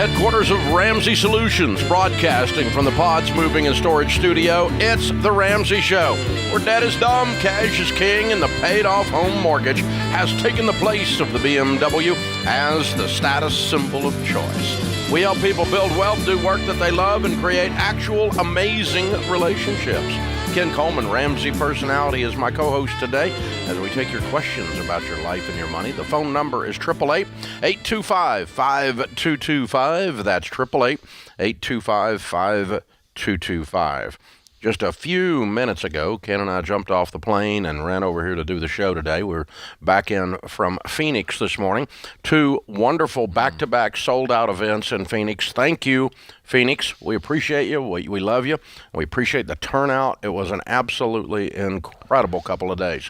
headquarters of Ramsey Solutions, broadcasting from the Pods Moving and Storage Studio. It's the Ramsey Show, where debt is dumb, cash is king, and the paid-off home mortgage has taken the place of the BMW as the status symbol of choice. We help people build wealth, do work that they love, and create actual amazing relationships. Ken Coleman, Ramsey Personality, is my co-host today as we take your questions about your life and your money. The phone number is 888-825-5225. That's 888-825-5225. Just a few minutes ago, Ken and I jumped off the plane and ran over here to do the show today. We're back in from Phoenix this morning. 2 wonderful back-to-back sold-out events in Phoenix. Thank you, Phoenix. We appreciate you. We love you. We appreciate the turnout. It was an absolutely incredible couple of days.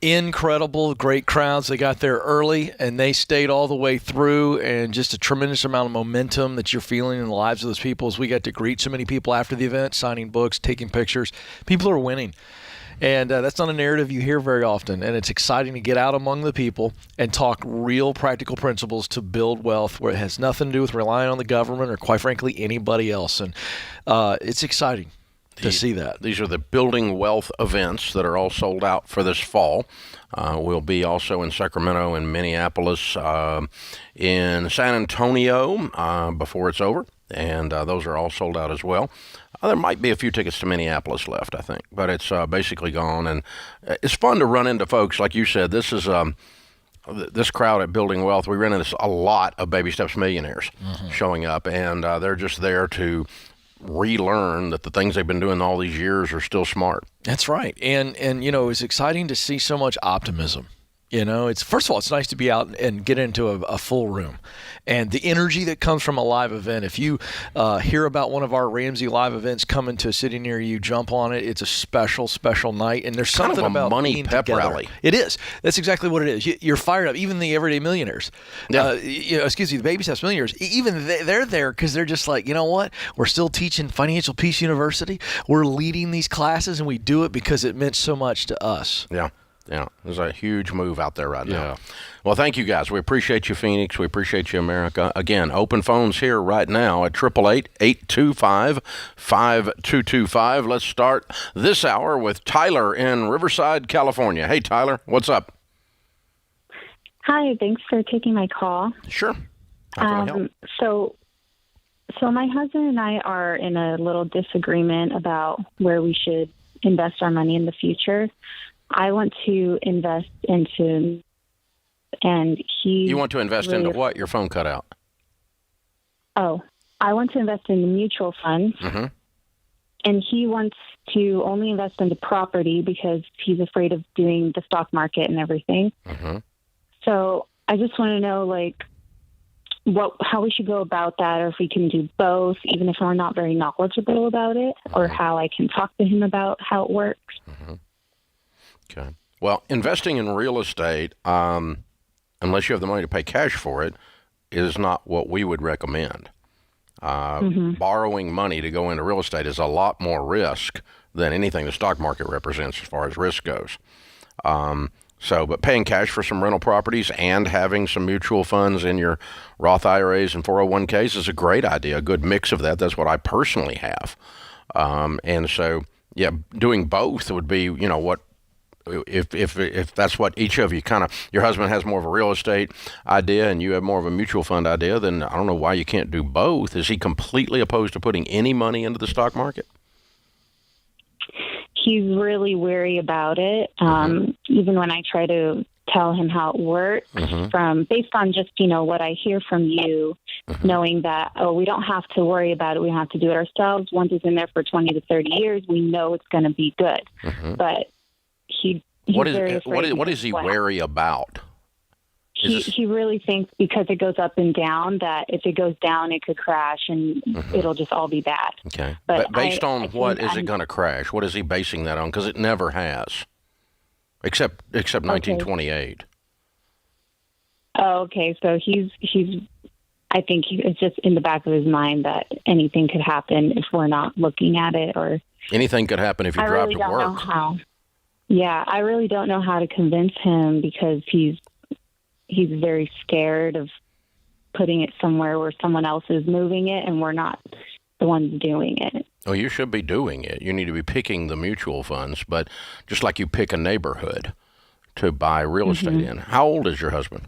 Incredible, great crowds. They got there early and they stayed all the way through, and just a tremendous amount of momentum that you're feeling in the lives of those people as we got to greet so many people after the event, signing books, taking pictures. People are winning. And that's not a narrative you hear very often, and it's exciting to get out among the people and talk real practical principles to build wealth where it has nothing to do with relying on the government or, quite frankly, anybody else. And it's exciting to see that. These are the Building Wealth events that are all sold out for this fall. We'll be also in Sacramento and Minneapolis, in San Antonio before it's over, and those are all sold out as well. There might be a few tickets to Minneapolis left, I think, but it's basically gone. And it's fun to run into folks. Like you said, this is this crowd at Building Wealth. We ran into a lot of Baby Steps millionaires showing up, and they're just there to relearn that the things they've been doing all these years are still smart. That's right. And you know, it's exciting to see so much optimism. You know, it's, first of all, it's nice to be out and get into a full room. And the energy that comes from a live event, if you hear about one of our Ramsey live events coming to a city near you, jump on it. It's a special, special night. And there's something kind of a about money pep together. rally. It is. That's exactly what it is. You're fired up. Even the everyday millionaires, Yeah. the Baby Steps millionaires, even they're there because they're just like, you know what? We're still teaching Financial Peace University. We're leading these classes, and we do it because it meant so much to us. Yeah. Yeah, there's a huge move out there right now. Well, thank you guys. We appreciate you, Phoenix. We appreciate you, America. Again, open phones here right now at 888-825-5225. Let's start this hour with Tyler in Riverside, California. Hey, Tyler, what's up? Hi, thanks for taking my call. Sure. How can I help? So my husband and I are in a little disagreement about where we should invest our money in the future. I want to invest into, and he... You want to invest into what? Your phone cut out. Oh, I want to invest in the mutual funds, and he wants to only invest into property because he's afraid of doing the stock market and everything. So I just want to know, like, how we should go about that, or if we can do both, even if we're not very knowledgeable about it, or how I can talk to him about how it works. Okay. Well, investing in real estate, unless you have the money to pay cash for it, is not what we would recommend. Borrowing money to go into real estate is a lot more risk than anything the stock market represents as far as risk goes. But paying cash for some rental properties and having some mutual funds in your Roth IRAs and 401ks is a great idea, a good mix of that. That's what I personally have. And so, yeah, doing both would be, you know, what, if that's what each of you kind of, your husband has more of a real estate idea and you have more of a mutual fund idea, then I don't know why you can't do both. Is he completely opposed to putting any money into the stock market? He's really wary about it. Even when I try to tell him how it works, based on just, you know, what I hear from you, knowing that, we don't have to worry about it. We don't have to do it ourselves. Once it's in there for 20 to 30 years, we know it's going to be good. But what is he wary about? He really thinks because it goes up and down that if it goes down, it could crash and it'll just all be bad. Okay. But based on what is it going to crash? What is he basing that on? Because it never has, except 1928. Oh, okay. So he's. I think it's just in the back of his mind that anything could happen if we're not looking at it, or anything could happen if you drive to work. I really don't know how. Yeah, I really don't know how to convince him because he's very scared of putting it somewhere where someone else is moving it and we're not the ones doing it. Oh, you should be doing it. You need to be picking the mutual funds, but just like you pick a neighborhood to buy real estate in. How old is your husband?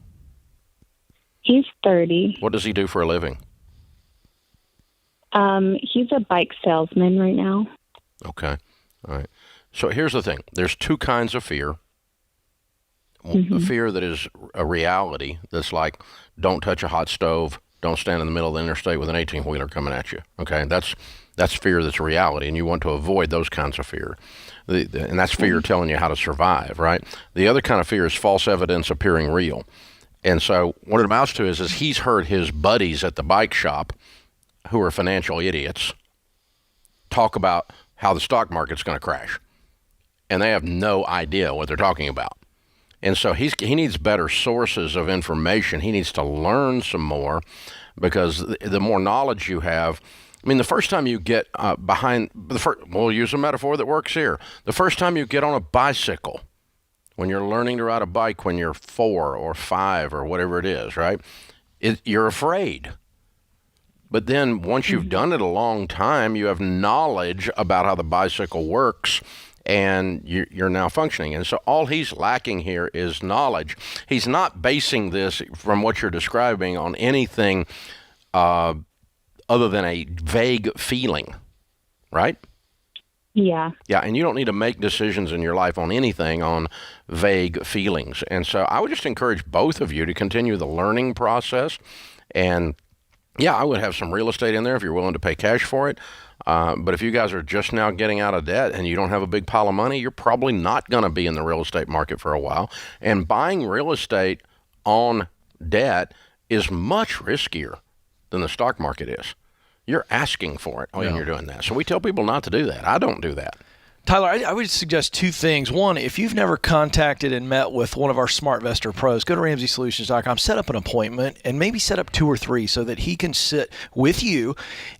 He's 30. What does he do for a living? He's a bike salesman right now. Okay. All right. So here's the thing. There's two kinds of fear. A fear that is a reality that's like, don't touch a hot stove, don't stand in the middle of the interstate with an 18-wheeler coming at you. Okay, that's fear that's a reality, and you want to avoid those kinds of fear. And that's fear telling you how to survive, right? The other kind of fear is false evidence appearing real. And so what it amounts to is he's heard his buddies at the bike shop, who are financial idiots, talk about how the stock market's going to crash. And they have no idea what they're talking about. And so he needs better sources of information. He needs to learn some more, because the more knowledge you have, I mean, the first time you get we'll use a metaphor that works here. The first time you get on a bicycle, when you're learning to ride a bike when you're 4 or 5 or whatever it is, right? You're afraid. But then once you've done it a long time, you have knowledge about how the bicycle works, and you're now functioning. And so all he's lacking here is knowledge. He's not basing this, from what you're describing, on anything other than a vague feeling, right? Yeah. Yeah, and you don't need to make decisions in your life on anything on vague feelings. And so I would just encourage both of you to continue the learning process. And yeah, I would have some real estate in there if you're willing to pay cash for it. But if you guys are just now getting out of debt and you don't have a big pile of money, you're probably not going to be in the real estate market for a while. And buying real estate on debt is much riskier than the stock market is. You're asking for it when you're doing that. So we tell people not to do that. I don't do that. Tyler, I would suggest two things. One, if you've never contacted and met with one of our SmartVestor pros, go to RamseySolutions.com, set up an appointment, and maybe set up 2 or 3 so that he can sit with you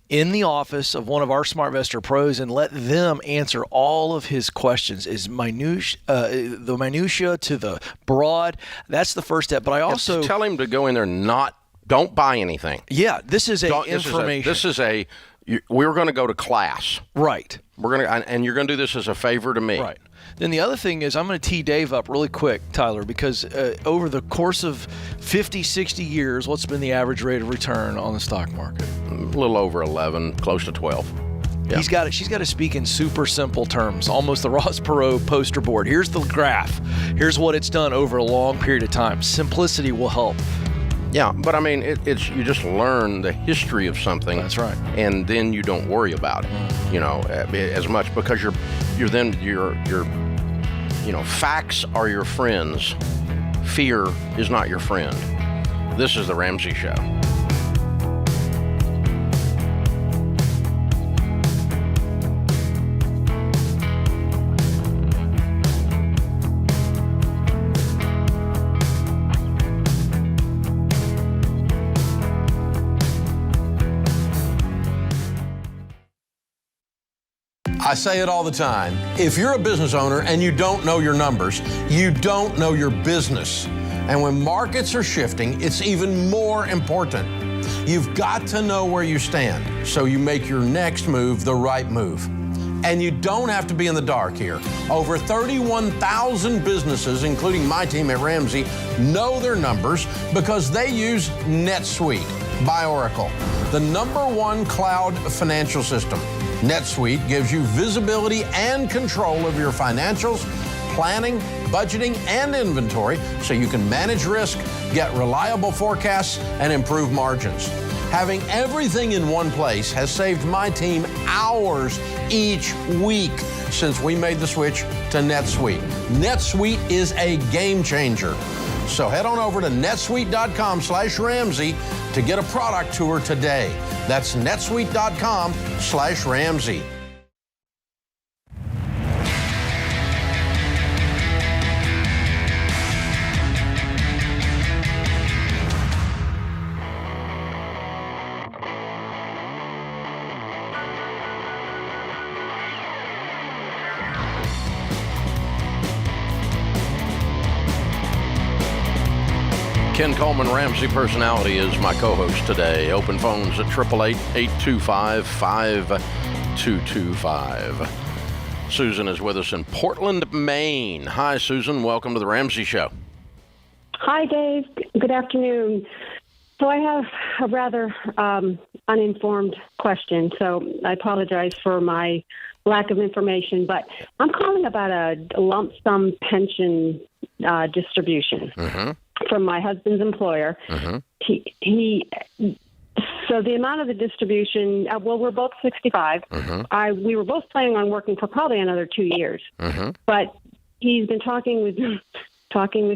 in the office of one of our SmartVestor pros and let them answer all of his questions. The minutia to the broad. That's the first step. But I also tell him to go in there. Don't buy anything. Yeah, this is information. We're going to go to class. Right. And you're going to do this as a favor to me. Right. Then the other thing is, I'm going to tee Dave up really quick, Tyler, because over the course of 50, 60 years, what's been the average rate of return on the stock market? A little over 11, close to 12. Yeah. She's got to speak in super simple terms, almost the Ross Perot poster board. Here's the graph. Here's what it's done over a long period of time. Simplicity will help. Yeah, but I mean, it's you just learn the history of something. That's right. And then you don't worry about it, as much, because facts are your friends. Fear is not your friend. This is the Ramsey Show. I say it all the time. If you're a business owner and you don't know your numbers, you don't know your business. And when markets are shifting, it's even more important. You've got to know where you stand so you make your next move the right move. And you don't have to be in the dark here. Over 31,000 businesses, including my team at Ramsey, know their numbers because they use NetSuite by Oracle, the #1 cloud financial system. NetSuite gives you visibility and control of your financials, planning, budgeting, and inventory so you can manage risk, get reliable forecasts, and improve margins. Having everything in one place has saved my team hours each week since we made the switch to NetSuite. NetSuite is a game changer. So head on over to netsuite.com/Ramsey to get a product tour today. That's netsuite.com/Ramsey. Ken Coleman, Ramsey Personality, is my co-host today. Open phones at 888-825-5225. Susan is with us in Portland, Maine. Hi, Susan. Welcome to the Ramsey Show. Hi, Dave. Good afternoon. So I have a rather uninformed question, so I apologize for my lack of information, but I'm calling about a lump sum pension distribution from my husband's employer. So the amount of the distribution, well, we're both 65. We were both planning on working for probably another 2 years, but he's been talking with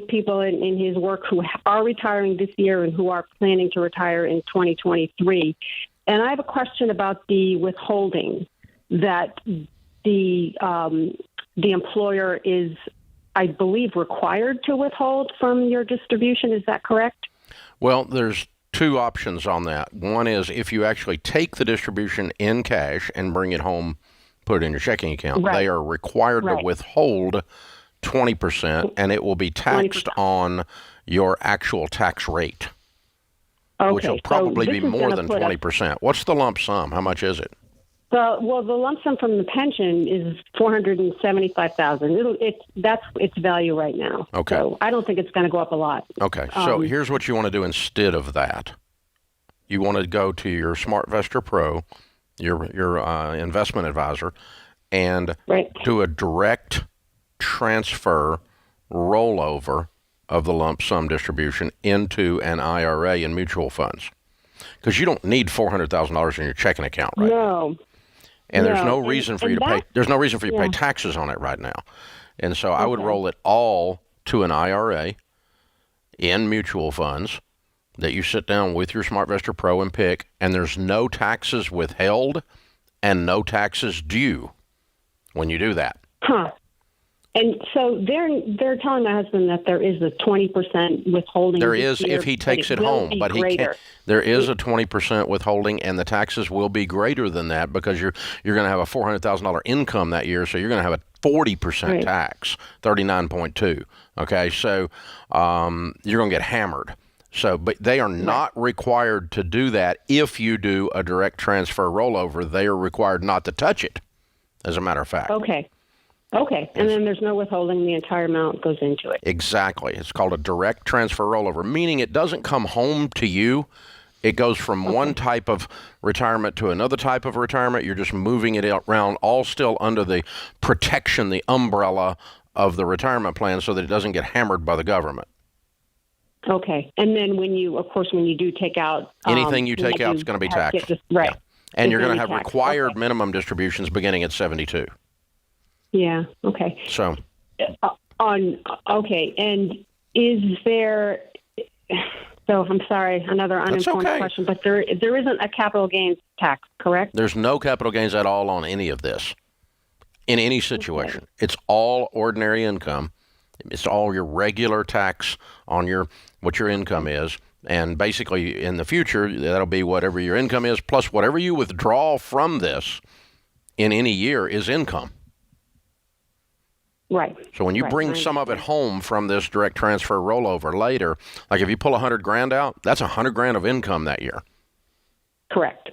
people in his work who are retiring this year and who are planning to retire in 2023. And I have a question about the withholding that the employer is, I believe, required to withhold from your distribution. Is that correct? Well, there's two options on that. One is if you actually take the distribution in cash and bring it home, put it in your checking account, they are required to withhold 20%, and it will be taxed 20%. On your actual tax rate, which will probably be more than 20%. What's the lump sum? How much is it? The lump sum from the pension is $475,000. That's its value right now. Okay. So I don't think it's going to go up a lot. Okay. So here's what you want to do instead of that. You want to go to your SmartVestor Pro, your investment advisor, and do a direct transfer rollover of the lump sum distribution into an IRA and mutual funds, because you don't need $400,000 in your checking account right now. And there's no reason for you to pay. There's no reason for you to pay taxes on it right now. And so I would roll it all to an IRA in mutual funds that you sit down with your SmartVestor Pro and pick, and there's no taxes withheld and no taxes due when you do that. And so they're telling my husband that there is a 20% withholding. There is if he takes it home, but he can't. There is a 20% withholding, and the taxes will be greater than that because you're going to have a $400,000 income that year, so you're going to have a 40% tax, 39.2. Okay, so you're going to get hammered. So, but they are not required to do that if you do a direct transfer rollover. They are required not to touch it, as a matter of fact. Okay, and then there's no withholding. The entire amount goes into it. Exactly. It's called a direct transfer rollover, meaning it doesn't come home to you. It goes from one type of retirement to another type of retirement. You're just moving it around, all still under the protection, the umbrella of the retirement plan, so that it doesn't get hammered by the government. Okay, and then when you do take out anything you take out is going to be taxed. Right. Yeah. And you're going to have required minimum distributions beginning at 72. Yeah. Okay. So. And is there? So I'm sorry, another uninformed question, but there isn't a capital gains tax, correct? There's no capital gains at all on any of this, in any situation. It's all ordinary income. It's all your regular tax on what your income is. And basically, in the future, that'll be whatever your income is, plus whatever you withdraw from this in any year is income. Right. So when you bring some of it home from this direct transfer rollover later, like if you pull $100,000 out, that's $100,000 of income that year. Correct.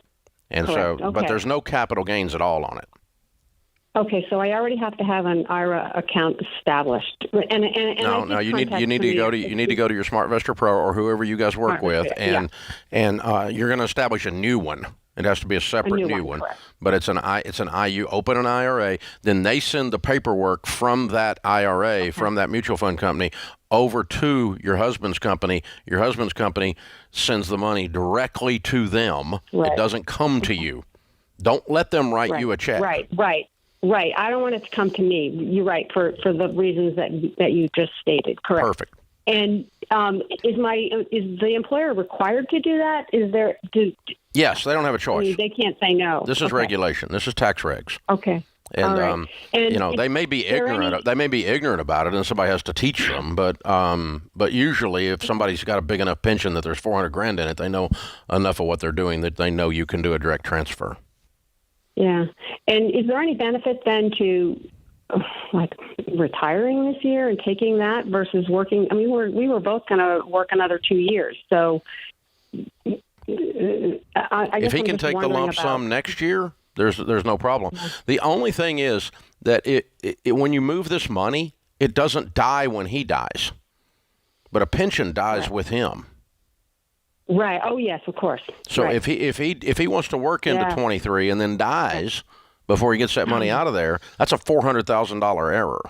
And but there's no capital gains at all on it. Okay, so I already have to have an IRA account established. No, you need to go to your SmartVestor Pro or whoever you guys work with, and you're going to establish a new one. It has to be a separate new one. But it's you open an IRA, then they send the paperwork from that IRA, from that mutual fund company, over to your husband's company. Your husband's company sends the money directly to them. It doesn't come to you. Don't let them write you a check. Right. I don't want it to come to me. You're right, for the reasons that you just stated. Correct. Perfect. And is the employer required to do that? Yes, they don't have a choice. They can't say no. This is regulation. This is tax regs. Okay. And, they may be ignorant. They may be ignorant about it, and somebody has to teach them. But usually, if somebody's got a big enough pension that there's $400,000 in it, they know enough of what they're doing that they know you can do a direct transfer. Yeah. And is there any benefit then to, retiring this year and taking that versus working. I mean, we were both going to work another 2 years. So I guess if he I'm can just take the lump sum next year, there's no problem. The only thing is that when you move this money, it doesn't die when he dies, but a pension dies with him. Right. Oh, yes, of course. So right. if he wants to work into 23 and then dies before he gets that money out of there, that's a $400,000 error.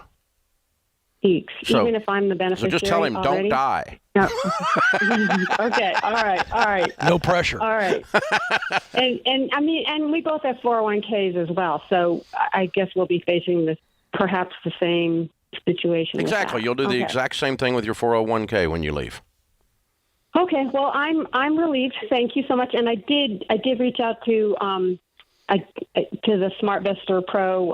Even if I'm the beneficiary. So just tell him, already? don't die. No. Okay. All right. No pressure. All right. And I mean, and we both have 401ks as well. So I guess we'll be facing perhaps the same situation. Exactly. You'll do the exact same thing with your 401k when you leave. Okay. Well, I'm relieved. Thank you so much. And I did reach out to the SmartVestor Pro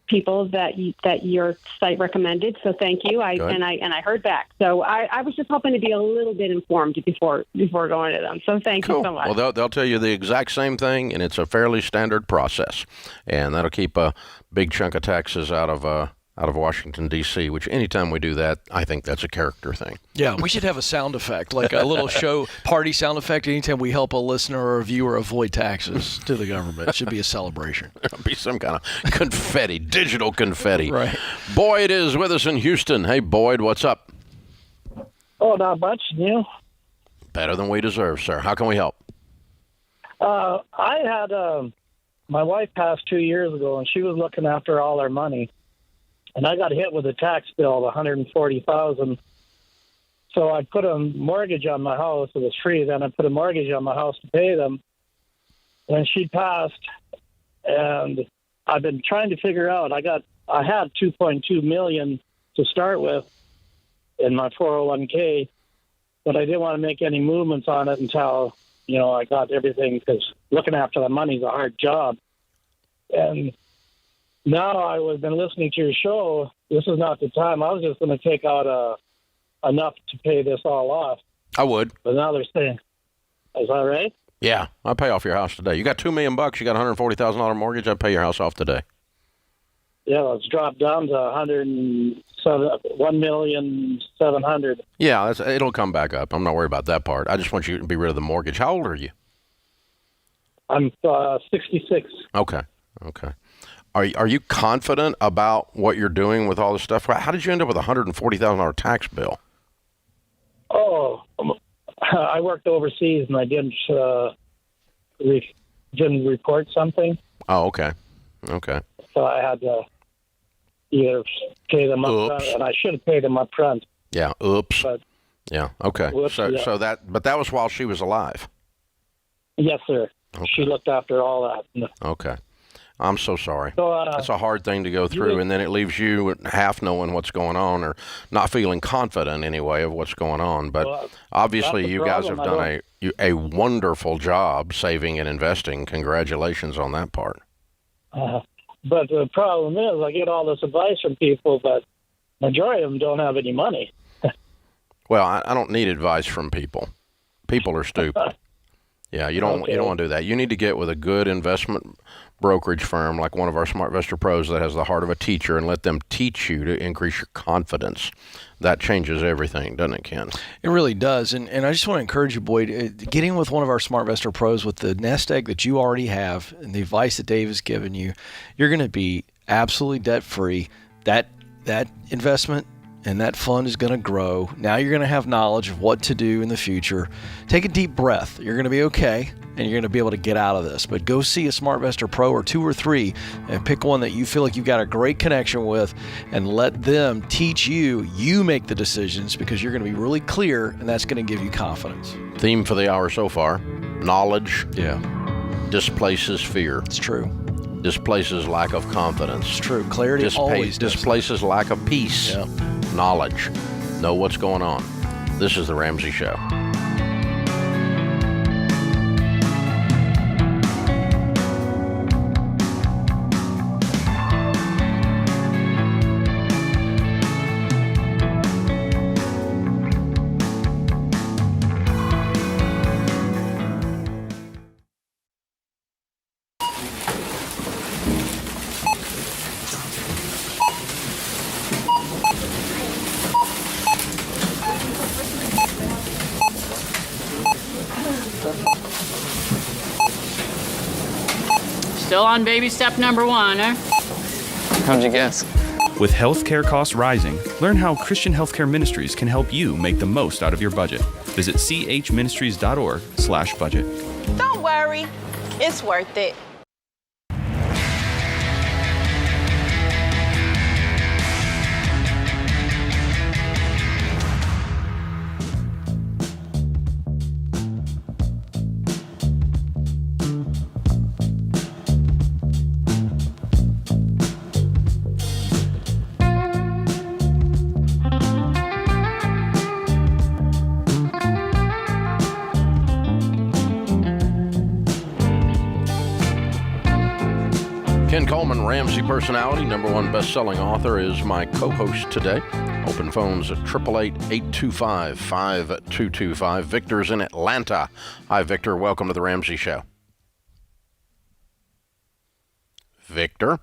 people that your site recommended. So thank you. I heard back. So I was just hoping to be a little bit informed before going to them. So thank you so much. Well, they'll tell you the exact same thing, and it's a fairly standard process, and that'll keep a big chunk of taxes out of Washington, D.C., which anytime we do that, I think that's a character thing. Yeah, we should have a sound effect, like a little show party sound effect. Anytime we help a listener or a viewer avoid taxes to the government, it should be a celebration. It'll be some kind of confetti, digital confetti. Right. Boyd is with us in Houston. Hey, Boyd, what's up? Oh, not much, Neil. Better than we deserve, sir. How can we help? I had my wife passed 2 years ago, and she was looking after all our money. And I got hit with a tax bill of $140,000. So I put a mortgage on my house. It was free. Then I put a mortgage on my house to pay them. When she passed, and I've been trying to figure out. I had $2.2 million to start with in my 401k, but I didn't want to make any movements on it until I got everything, because looking after the money is a hard job. And now I've been listening to your show. This is not the time. I was just going to take out enough to pay this all off. I would. But now they're saying, is that right? Yeah, I'll pay off your house today. You got $2 million, you got $140,000 mortgage, I'd pay your house off today. Yeah, it's dropped down to $1,700,000. Yeah, it'll come back up. I'm not worried about that part. I just want you to be rid of the mortgage. How old are you? I'm 66. Okay. Are you confident about what you're doing with all this stuff? How did you end up with a $140,000 tax bill? Oh, I worked overseas and I didn't report something. Oh, okay. So I had to either pay them up front, and I should have paid them up front. Yeah. Oops. But, yeah. Okay. So that was while she was alive. Yes, sir. Okay. She looked after all that. Okay. I'm so sorry. So, that's a hard thing to go through, and then it leaves you half knowing what's going on, or not feeling confident anyway of what's going on. But obviously, you guys have done a wonderful job saving and investing. Congratulations on that part. But the problem is, I get all this advice from people, but majority of them don't have any money. Well, I don't need advice from people. People are stupid. Yeah, you don't want to do that. You need to get with a good investment brokerage firm like one of our SmartVestor Pros that has the heart of a teacher, and let them teach you to increase your confidence. That changes everything, doesn't it, Ken? It really does. And I just want to encourage you, Boyd, getting with one of our SmartVestor Pros with the nest egg that you already have and the advice that Dave has given you, you're going to be absolutely debt-free. That investment and that fund is going to grow. Now you're going to have knowledge of what to do in the future. Take a deep breath. You're going to be okay, and you're going to be able to get out of this. But go see a SmartVestor Pro or 2 or 3 and pick one that you feel like you've got a great connection with, and let them teach you. You make the decisions, because you're going to be really clear, and that's going to give you confidence. Theme for the hour so far: knowledge displaces fear. It's true. Displaces lack of confidence. It's true. Clarity always displaces lack of peace. Yeah. Knowledge. Know what's going on. This is The Ramsey Show. Still on baby step number 1, huh? How'd you guess? With healthcare costs rising, learn how Christian Healthcare Ministries can help you make the most out of your budget. Visit chministries.org/budget. Don't worry, it's worth it. Ken Coleman, Ramsey personality, #1 best-selling author, is my co-host today. Open phones at 888-825-5225. Victor's in Atlanta. Hi, Victor. Welcome to the Ramsey Show. Victor,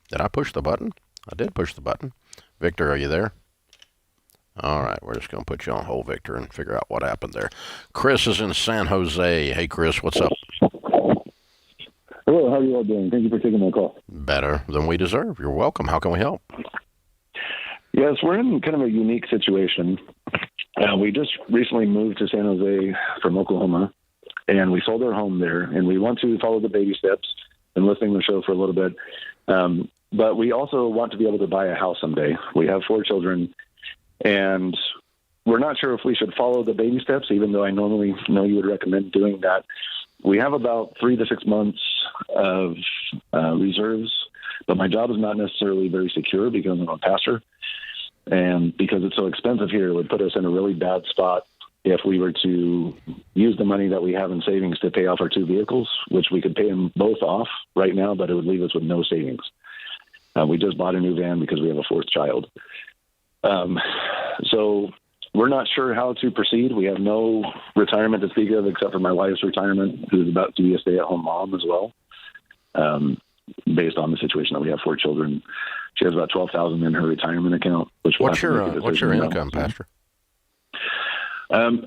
did I push the button? I did push the button. Victor, are you there? All right, we're just going to put you on hold, Victor, and figure out what happened there. Chris is in San Jose. Hey, Chris, what's up? Hello, how are you all doing? Thank you for taking my call. Better than we deserve. You're welcome. How can we help? Yes, we're in kind of a unique situation. We just recently moved to San Jose from Oklahoma, and we sold our home there, and we want to follow the baby steps and listening to the show for a little bit. But we also want to be able to buy a house someday. We have 4 children, and we're not sure if we should follow the baby steps, even though I normally know you would recommend doing that. We have about 3 to 6 months of reserves, but my job is not necessarily very secure because I'm a pastor. And because it's so expensive here, it would put us in a really bad spot if we were to use the money that we have in savings to pay off our 2 vehicles, which we could pay them both off right now, but it would leave us with no savings. We just bought a new van because we have a 4th child. So we're not sure how to proceed. We have no retirement to speak of except for my wife's retirement, who's about to be a stay-at-home mom as well. Based on the situation that we have 4 children, she has about $12,000 in her retirement account. Which what's your income, Pastor?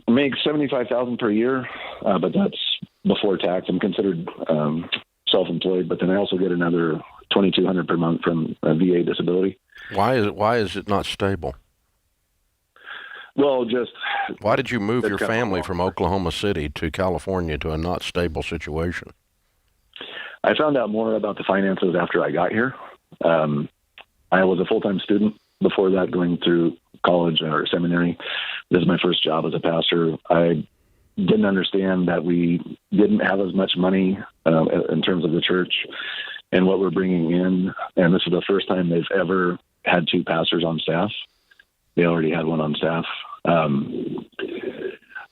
Make $75,000 per year, but that's before tax. I'm considered self-employed, but then I also get another $2,200 per month from VA disability. Why is it not stable? Well, why did you move your family from Oklahoma City to California to a not stable situation? I found out more about the finances after I got here. I was a full-time student before that, going through college or seminary. This is my first job as a pastor. I didn't understand that we didn't have as much money in terms of the church and what we're bringing in. And this is the first time they've ever had 2 pastors on staff. They already had 1 on staff.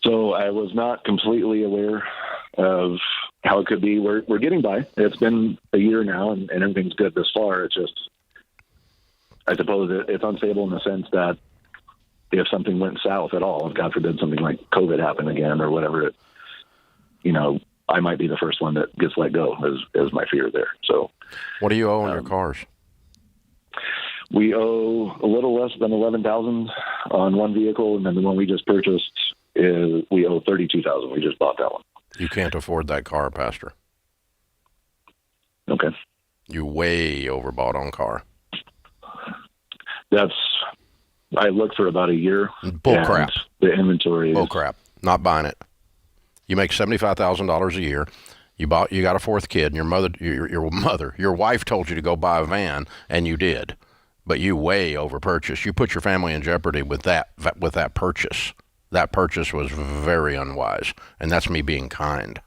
So I was not completely aware of how it could be. We're getting by. It's been a year now, and everything's good this far. It's just, I suppose it's unstable in the sense that if something went south at all, if God forbid something like COVID happened again or whatever, I might be the first one that gets let go is my fear there. So what do you owe on your cars? We owe a little less than $11,000 on 1 vehicle, and then the one we just purchased we owe $32,000. We just bought that one. You can't afford that car, Pastor. Okay. You way overbought on car. I looked for about a year. Bull crap. The inventory. Bull crap. Not buying it. You make $75,000 a year. You got a 4th kid, and your wife told you to go buy a van, and you did. But you way overpurchased. You put your family in jeopardy with that purchase. That purchase was very unwise, and that's me being kind.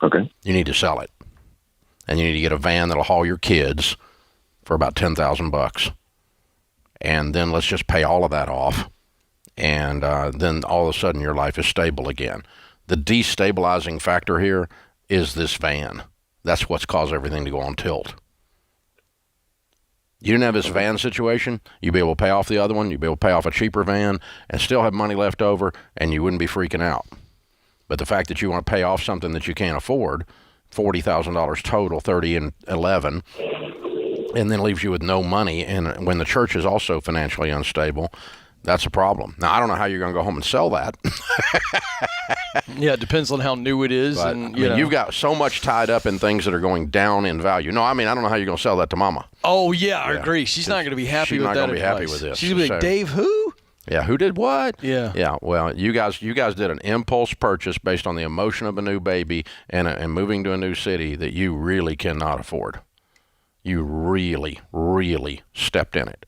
Okay. You need to sell it, and you need to get a van that'll haul your kids for about $10,000, and then let's just pay all of that off, and then all of a sudden your life is stable again. The destabilizing factor here is this van. That's what's caused everything to go on tilt. You didn't have this van situation, you'd be able to pay off the other one, you'd be able to pay off a cheaper van and still have money left over, and you wouldn't be freaking out. But the fact that you want to pay off something that you can't afford, $40,000 total, 30 and 11, and then leaves you with no money, and when the church is also financially unstable, that's a problem. Now, I don't know how you're going to go home and sell that. Yeah, it depends on how new it is. But, and you've got so much tied up in things that are going down in value. No, I don't know how you're going to sell that to Mama. Oh, yeah, I agree. She's not going to be happy with that. She's not going to be happy with this. She's going to be like, Dave, who? Yeah, who did what? Yeah. Yeah, well, you guys did an impulse purchase based on the emotion of a new baby and moving to a new city that you really cannot afford. You really, really stepped in it.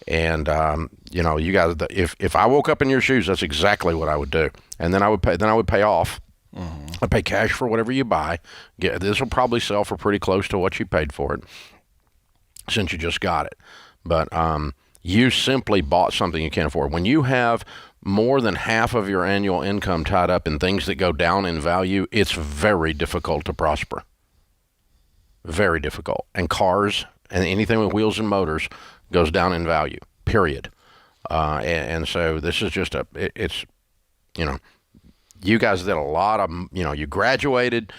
And you guys, if I woke up in your shoes, that's exactly what I would do. And then I would pay off. Mm-hmm. I'd pay cash for whatever you buy. This will probably sell for pretty close to what you paid for it, since you just got it. But you simply bought something you can't afford. When you have more than half of your annual income tied up in things that go down in value, it's very difficult to prosper. Very difficult. And cars and anything with wheels and motors goes down in value, period. And so this is just you guys did a lot of, you graduated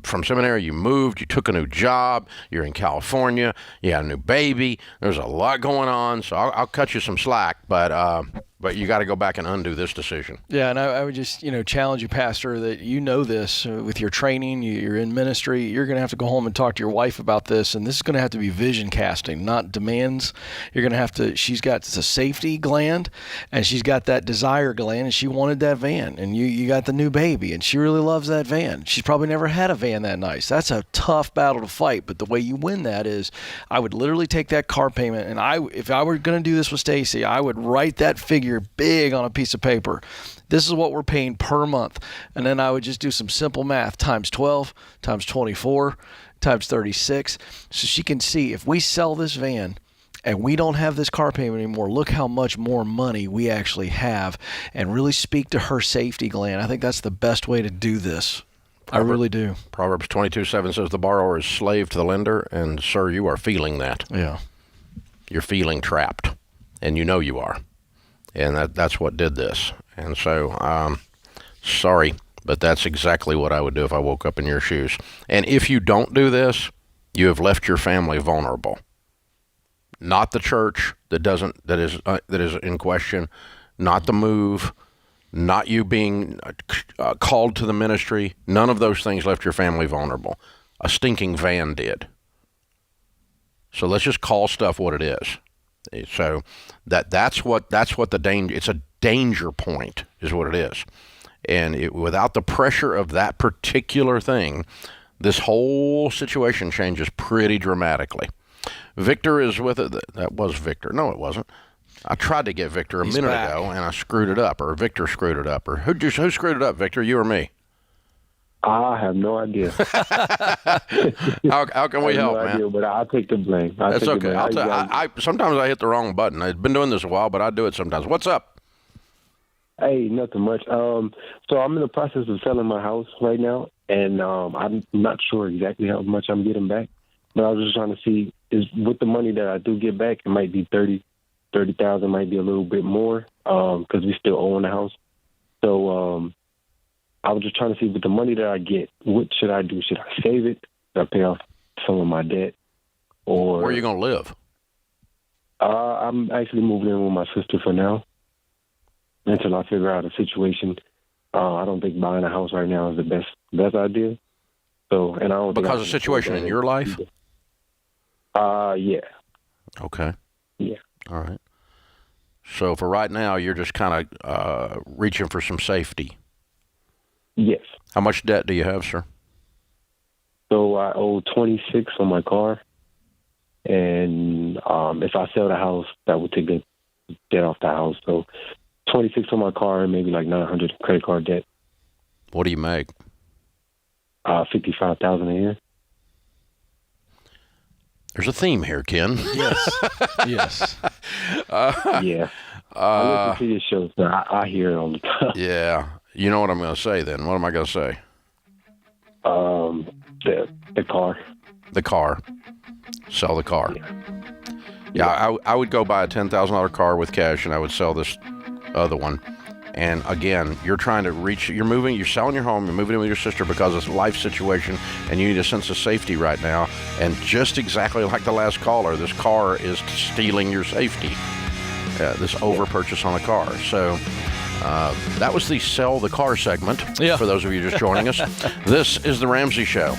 from seminary, you moved, you took a new job, you're in California, you had a new baby, there's a lot going on, so I'll cut you some slack, but you got to go back and undo this decision. Yeah, and I would just, challenge you, Pastor, that this with your training, you're in ministry, you're going to have to go home and talk to your wife about this, and this is going to have to be vision casting, not demands. You're going to have to, she's got the safety gland, and she's got that desire gland, and she wanted that van, and you got the new baby, and she really loves that van. She's probably never had a van that nice. That's a tough battle to fight, but the way you win that is, I would literally take that car payment, and if I were going to do this with Stacy, I would write that figure big on a piece of paper. This is what we're paying per month. And then I would just do some simple math, times 12, times 24, times 36. So she can see if we sell this van and we don't have this car payment anymore, look how much more money we actually have, and really speak to her safety gland. I think that's the best way to do this. I really do. Proverbs 22:7 says the borrower is slave to the lender, and sir, you are feeling that. Yeah. You're feeling trapped, and you know you are. And that's what did this. And so, sorry, but that's exactly what I would do if I woke up in your shoes. And if you don't do this, you have left your family vulnerable. Not the church that is in question, not the move, not you being called to the ministry. None of those things left your family vulnerable. A stinking van did. So let's just call stuff what it is. So that's what the danger. It's a danger point, is what it is. And without the pressure of that particular thing, this whole situation changes pretty dramatically. Victor is with it. That was Victor. No, it wasn't. I tried to get Victor a minute ago, and I screwed it up, or Victor screwed it up, or who screwed it up, Victor? You or me? I have no idea. How can we help, man? Idea, but I'll take the blame. That's okay. Sometimes I hit the wrong button. I've been doing this a while, but I do it sometimes. What's up? Hey, nothing much. So I'm in the process of selling my house right now, and I'm not sure exactly how much I'm getting back. But I was just trying to see, is with the money that I do get back, it might be $30,000, might be a little bit more, because we still own the house. So I was just trying to see, with the money that I get, what should I do? Should I save it? Should I pay off some of my debt? Or where are you going to live? I'm actually moving in with my sister for now until I figure out a situation. I don't think buying a house right now is the best idea. So, and I don't because of the situation in your life. Yeah. Okay. Yeah. All right. So for right now, you're just kind of reaching for some safety. Yes. How much debt do you have, sir? So I owe $26 on my car, and if I sell the house, that would take the debt off the house. So $26 on my car, and maybe like $900 credit card debt. What do you make? $55,000 a year. There's a theme here, Ken. Yes. Yes. Yeah. I listen to your show, so I hear it all the time. Yeah. You know what I'm going to say then. What am I going to say? The car. The car. Sell the car. Yeah, I would go buy a $10,000 car with cash, and I would sell this other one. And again, you're trying to you're selling your home, you're moving in with your sister because it's a life situation, and you need a sense of safety right now. And just exactly like the last caller, this car is stealing your safety. This over purchase on a car. So That was the Sell the Car segment, Yeah. for those of you just joining us. This is The Ramsey Show.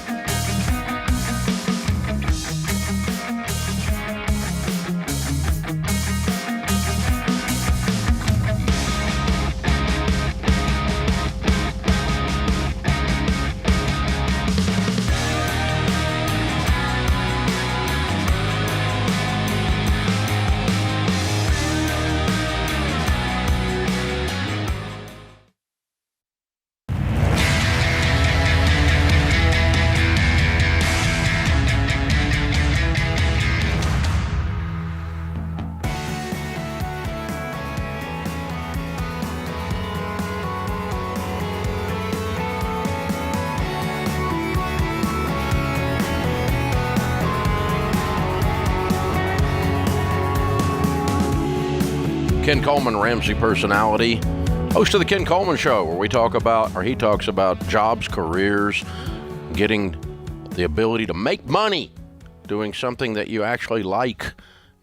Ken Coleman, Ramsey personality, host of the Ken Coleman Show, where he talks about jobs, careers, getting the ability to make money, doing something that you actually like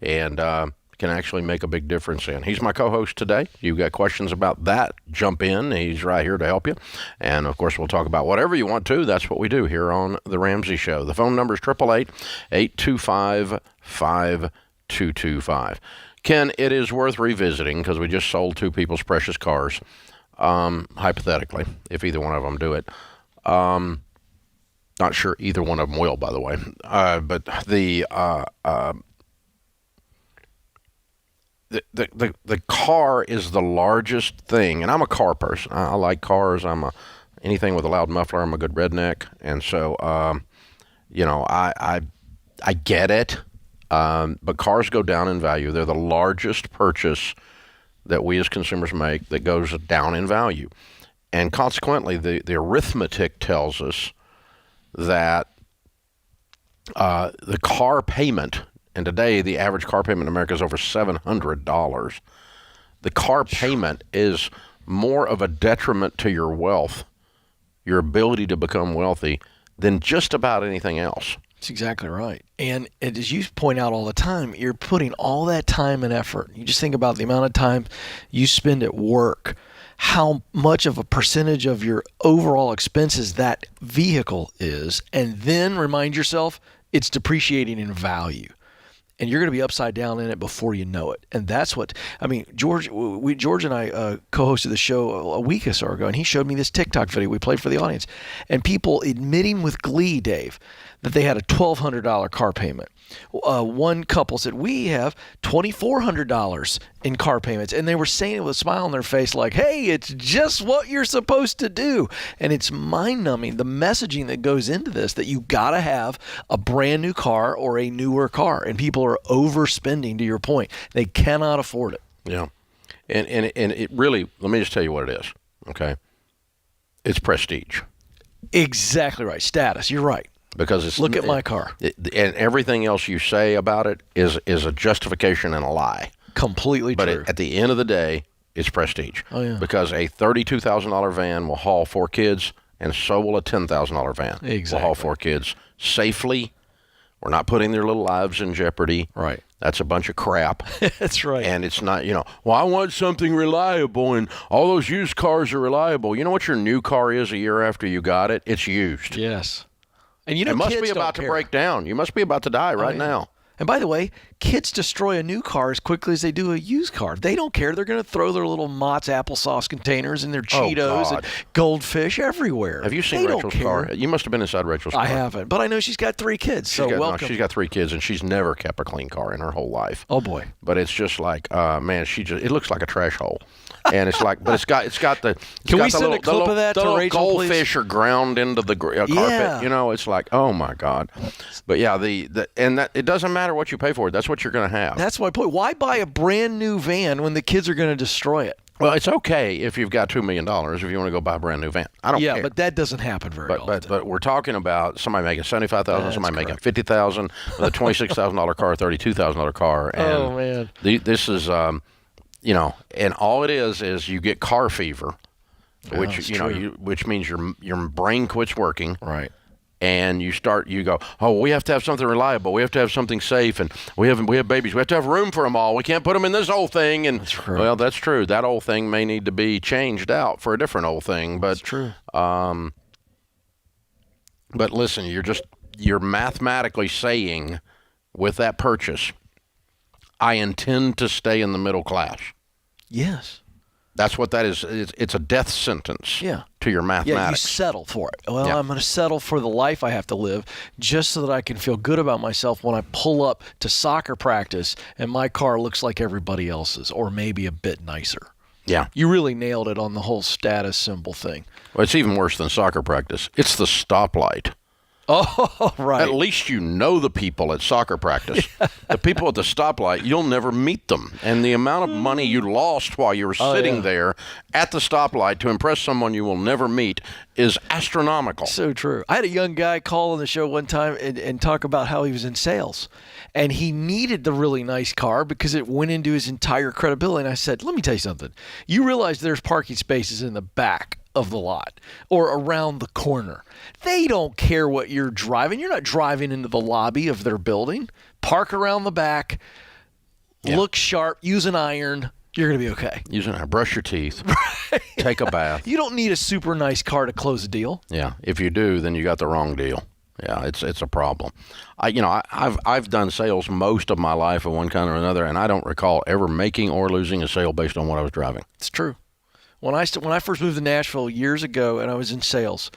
and can actually make a big difference in. He's my co-host today. You've got questions about that, jump in. He's right here to help you. And, of course, we'll talk about whatever you want to. That's what we do here on The Ramsey Show. The phone number is 888-825-5225. Ken, it is worth revisiting because we just sold two people's precious cars, hypothetically, if either one of them do it. Not sure either one of them will, by the way. But the car is the largest thing, and I'm a car person. I like cars. Anything with a loud muffler. I'm a good redneck, and so I get it. But cars go down in value. They're the largest purchase that we as consumers make that goes down in value. And consequently, the arithmetic tells us that the car payment, and today the average car payment in America is over $700. The car payment is more of a detriment to your wealth, your ability to become wealthy, than just about anything else. That's exactly right. And as you point out all the time, you're putting all that time and effort. You just think about the amount of time you spend at work, how much of a percentage of your overall expenses that vehicle is, and then remind yourself it's depreciating in value. And you're going to be upside down in it before you know it. And that's what, George and I co-hosted the show a week or so ago, and he showed me this TikTok video we played for the audience. And people admitting with glee, Dave, that they had a $1,200 car payment. One couple said, we have $2,400 in car payments. And they were saying it with a smile on their face like, hey, it's just what you're supposed to do. And it's mind-numbing, the messaging that goes into this, that you got to have a brand new car or a newer car. And people are overspending, to your point. They cannot afford it. Yeah. And it really, let me just tell you what it is, okay? It's prestige. Exactly right. Status. You're right. Because it's look at my car, and everything else you say about it is a justification and a lie. Completely true. But at the end of the day, it's prestige. Oh yeah. Because a $32,000 van will haul 4 kids, and so will a $10,000 van. Exactly. Will haul 4 kids safely. We're not putting their little lives in jeopardy. Right. That's a bunch of crap. That's right. And it's not, well, I want something reliable, and all those used cars are reliable. You know what your new car is a year after you got it? It's used. Yes. And it must be about to break down. You must be about to die right now. And by the way, kids destroy a new car as quickly as they do a used car. They don't care. They're going to throw their little Mott's applesauce containers and their Cheetos and goldfish everywhere. Have you seen Rachel's car? You must have been inside Rachel's car. I haven't, but I know she's got 3 kids. Welcome. She's got 3 kids, and she's never kept a clean car in her whole life. Oh boy! But it's just like, man, it looks like a trash hole. And it's like, but it's got the. Can we send a clip of that to Rachel, please? Goldfish are ground into the carpet. Yeah. It's like, oh my God. But yeah, it doesn't matter what you pay for it. That's what you're going to have. That's my point. Why buy a brand new van when the kids are going to destroy it? Well, it's okay if you've got $2 million if you want to go buy a brand new van. I don't care. Yeah, but that doesn't happen very often. But we're talking about somebody making $75,000, somebody making $50,000, with a $26,000 car, $32,000 car. And oh man, this is and all it is you get car fever, which which means your brain quits working. Right. and you go, oh, we have to have something reliable. We have to have something safe, and we have babies. We have to have room for them all. We can't put them in this old thing. And well, that's true. That old thing may need to be changed out for a different old thing. But that's true. But listen, you're mathematically saying with that purchase, I intend to stay in the middle class. Yes. That's what that is. It's a death sentence to your mathematics. Yeah, you settle for it. Well, I'm going to settle for the life I have to live just so that I can feel good about myself when I pull up to soccer practice and my car looks like everybody else's or maybe a bit nicer. Yeah. You really nailed it on the whole status symbol thing. Well, it's even worse than soccer practice. It's the stoplight. Oh, right. At least you know the people at soccer practice. The people at the stoplight, you'll never meet them. And the amount of money you lost while you were sitting there at the stoplight to impress someone you will never meet is astronomical. So true. I had a young guy call on the show one time and talk about how he was in sales. And he needed the really nice car because it went into his entire credibility. And I said, let me tell you something. You realize there's parking spaces in the back of the lot or around the corner. They don't care what you're driving. You're not driving into the lobby of their building. Park around the back, look sharp, use an iron. You're going to be okay. Use an iron, brush your teeth, take a bath. You don't need a super nice car to close a deal. Yeah. If you do, then you got the wrong deal. Yeah, it's a problem. I've done sales most of my life of one kind or another, and I don't recall ever making or losing a sale based on what I was driving. It's true. When I first moved to Nashville years ago and I was in sales,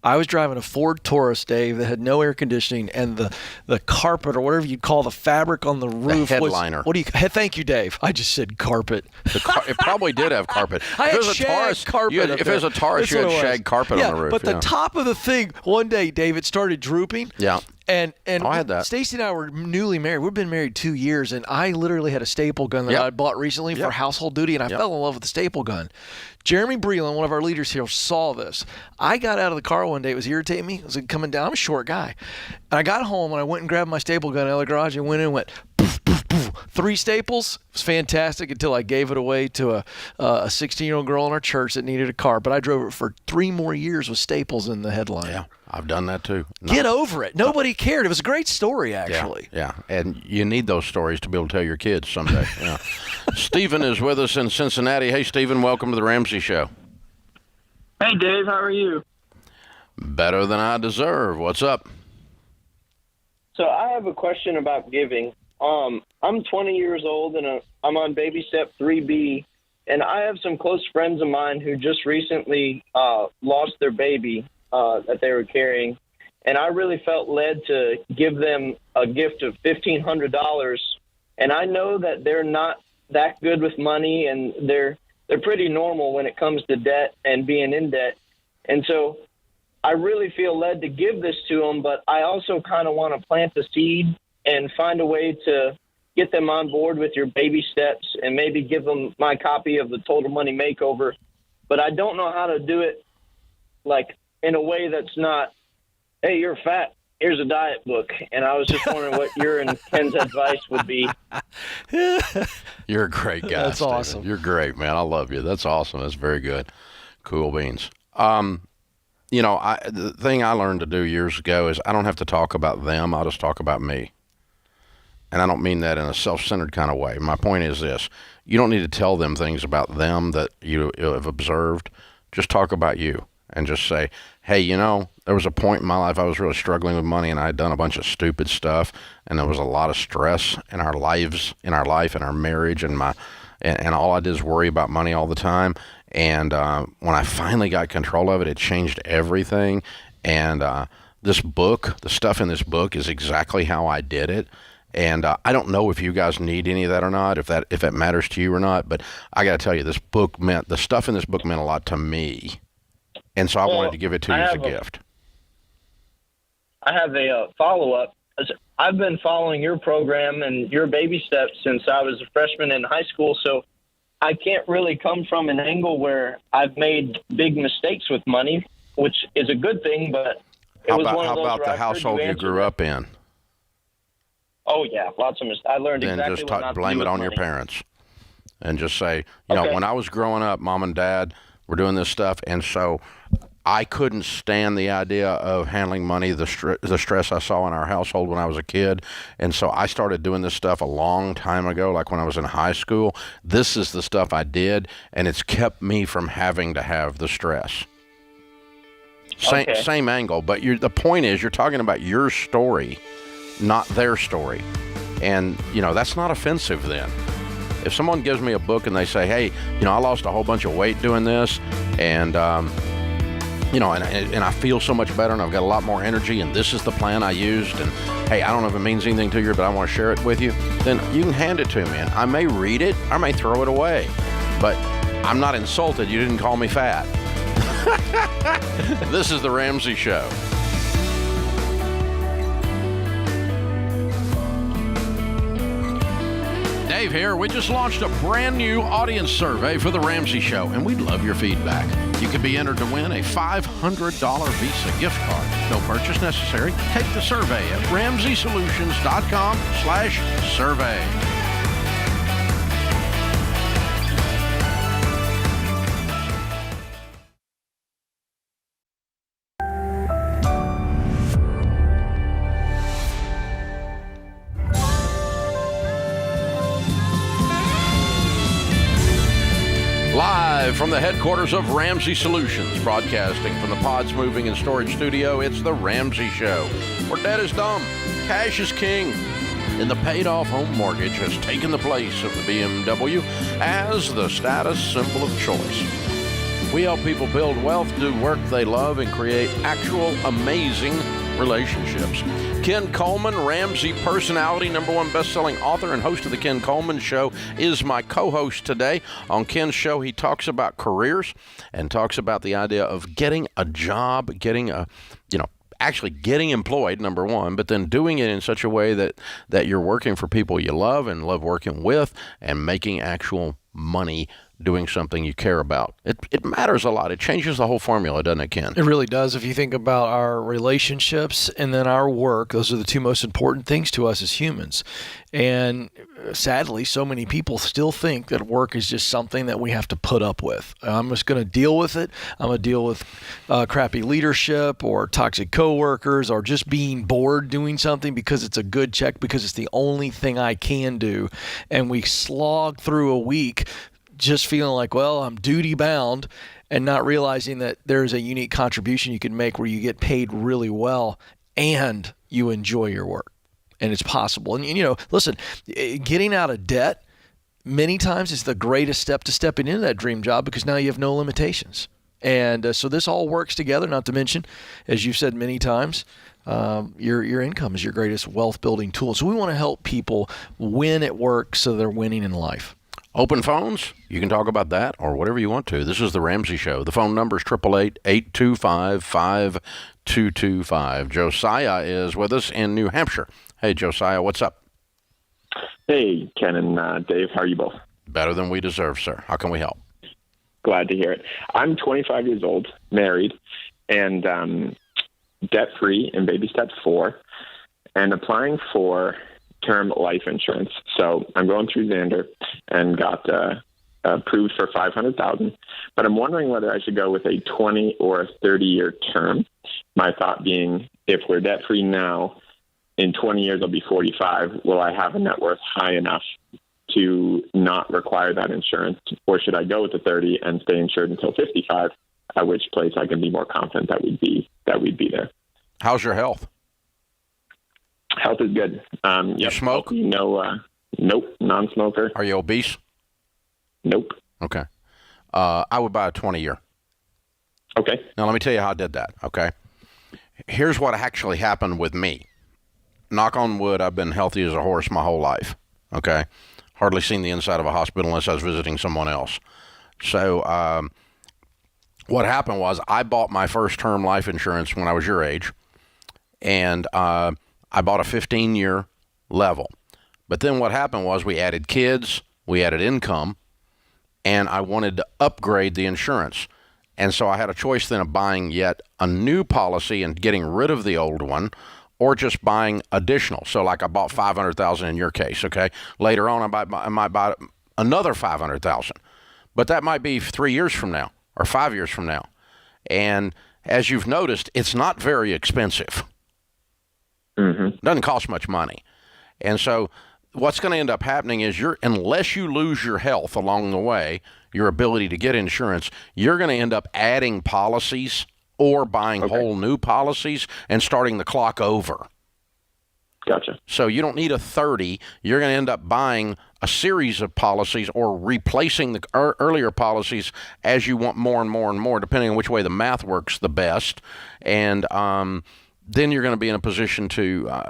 I was driving a Ford Taurus, Dave, that had no air conditioning, and the carpet or whatever you'd call the fabric on the roof. The headliner. Thank you, Dave. I just said carpet. It probably did have carpet. I had shag carpet. If it was a Taurus, you had shag carpet on the roof. But the top of the thing, one day, Dave, it started drooping. Yeah. And I had that. Stacy and I were newly married. We've been married 2 years, and I literally had a staple gun that I bought recently for household duty, and I fell in love with the staple gun. Jeremy Breland, one of our leaders here, saw this. I got out of the car one day. It was irritating me. It was coming down. I'm a short guy. And I got home, and I went and grabbed my staple gun out of the garage and went in and went, poof, poof, poof. 3 staples. It was fantastic until I gave it away to a 16-year-old girl in our church that needed a car. But I drove it for 3 more years with staples in the headliner. Yeah, I've done that too. Get over it. Nobody cared. It was a great story, actually. Yeah, and you need those stories to be able to tell your kids someday. Yeah. Stephen is with us in Cincinnati. Hey, Stephen, welcome to the Ramsey Show. Hey, Dave, how are you? Better than I deserve. What's up? So I have a question about giving. I'm 20 years old, and I'm on baby step 3B, and I have some close friends of mine who just recently lost their baby that they were carrying, and I really felt led to give them a gift of $1,500, and I know that they're not that good with money, and they're pretty normal when it comes to debt and being in debt, and so I really feel led to give this to them, but I also kind of want to plant the seed and find a way to get them on board with your baby steps and maybe give them my copy of the Total Money Makeover. But I don't know how to do it like in a way that's not, hey, you're fat, here's a diet book. And I was just wondering what your and Ken's advice would be. You're a great guy. That's Steven. awesome. You're great, man. I love you. That's awesome. That's very good. Cool beans. The thing I learned to do years ago is I don't have to talk about them. I'll just talk about me. And I don't mean that in a self-centered kind of way. My point is this. You don't need to tell them things about them that you have observed. Just talk about you and just say, hey, there was a point in my life I was really struggling with money and I had done a bunch of stupid stuff and there was a lot of stress in our life, in our marriage, and all I did is worry about money all the time. And when I finally got control of it, it changed everything. And this book, the stuff in this book is exactly how I did it. And I don't know if you guys need any of that or not, if that matters to you or not. But I got to tell you, the stuff in this book meant a lot to me. And so I wanted to give it to you as a gift. I have a follow-up. I've been following your program and your baby steps since I was a freshman in high school. So I can't really come from an angle where I've made big mistakes with money, which is a good thing, but it was one of those. How about the household you grew up in? Oh, yeah, lots of mistakes. I learned exactly just what not to blame do it on with your money. parents and just say, when I was growing up, Mom and Dad were doing this stuff, and so I couldn't stand the idea of handling money, the stress I saw in our household when I was a kid. And so I started doing this stuff a long time ago, like when I was in high school. This is the stuff I did, and it's kept me from having to have the stress. Same angle, but the point is you're talking about your story, not their story. And, that's not offensive then. If someone gives me a book and they say, hey, I lost a whole bunch of weight doing this, and and I feel so much better, and I've got a lot more energy, and this is the plan I used, and hey, I don't know if it means anything to you, but I want to share it with you, then you can hand it to me. And I may read it, I may throw it away, but I'm not insulted. You didn't call me fat. This is the Ramsey Show. Dave here. We just launched a brand new audience survey for the Ramsey Show, and we'd love your feedback. You could be entered to win a $500 Visa gift card. No purchase necessary. Take the survey at RamseySolutions.com/survey. Live from the headquarters of Ramsey Solutions, broadcasting from the Pods Moving and Storage Studio, it's the Ramsey Show, where debt is dumb, cash is king, and the paid-off home mortgage has taken the place of the BMW as the status symbol of choice. We help people build wealth, do work they love, and create actual amazing relationships. Ken Coleman, Ramsey personality, #1 best-selling author and host of the Ken Coleman Show, is my co-host today. On Ken's show, he talks about careers and talks about the idea of getting a job, actually getting employed, #1, but then doing it in such a way that you're working for people you love and love working with and making actual money doing something you care about. It matters a lot. It changes the whole formula, doesn't it, Ken? It really does. If you think about our relationships and then our work, those are the two most important things to us as humans. And sadly, so many people still think that work is just something that we have to put up with. I'm just going to deal with it. I'm going to deal with crappy leadership or toxic coworkers or just being bored doing something because it's a good check, because it's the only thing I can do. And we slog through a week just feeling like, well, I'm duty bound, and not realizing that there's a unique contribution you can make where you get paid really well and you enjoy your work. And it's possible. And, listen, getting out of debt many times is the greatest step to stepping into that dream job, because now you have no limitations. And so this all works together, not to mention, as you've said many times, your income is your greatest wealth building tool. So we want to help people win at work so they're winning in life. Open phones, you can talk about that or whatever you want to. This is the Ramsey Show. The phone number is 888-825-5225. Josiah is with us in New Hampshire. Hey, Josiah, what's up? Hey, Ken and Dave, how are you both? Better than we deserve, sir. How can we help? Glad to hear it. I'm 25 years old, married, and debt-free in baby step 4, and applying for term life insurance. So I'm going through Xander and got approved for $500,000, but I'm wondering whether I should go with a 20 or a 30-year term. My thought being, if we're debt-free now, in 20 years I'll be 45. Will I have a net worth high enough to not require that insurance, or should I go with the 30 and stay insured until 55? At which place I can be more confident that we'd be there. How's your health? Health is good. You smoke? No, nope, non-smoker. Are you obese? Nope. Okay. I would buy a 20-year. Okay. Now, let me tell you how I did that, okay? Here's what actually happened with me. Knock on wood, I've been healthy as a horse my whole life, okay? Hardly seen the inside of a hospital unless I was visiting someone else. So what happened was I bought my first term life insurance when I was your age, and I bought a 15-year level. But then what happened was we added kids, we added income, and I wanted to upgrade the insurance. And so I had a choice then of buying yet a new policy and getting rid of the old one, or just buying additional. So like I bought $500,000 in your case, okay? Later on, I might buy another $500,000. But that might be 3 years from now or 5 years from now. And as you've noticed, it's not very expensive. Doesn't cost much money. And so what's going to end up happening is unless you lose your health along the way, your ability to get insurance, you're going to end up adding policies or buying whole new policies and starting the clock over. Gotcha. So you don't need a 30. You're going to end up buying a series of policies or replacing the earlier policies as you want more and more and more, depending on which way the math works the best. And then you're going to be in a position to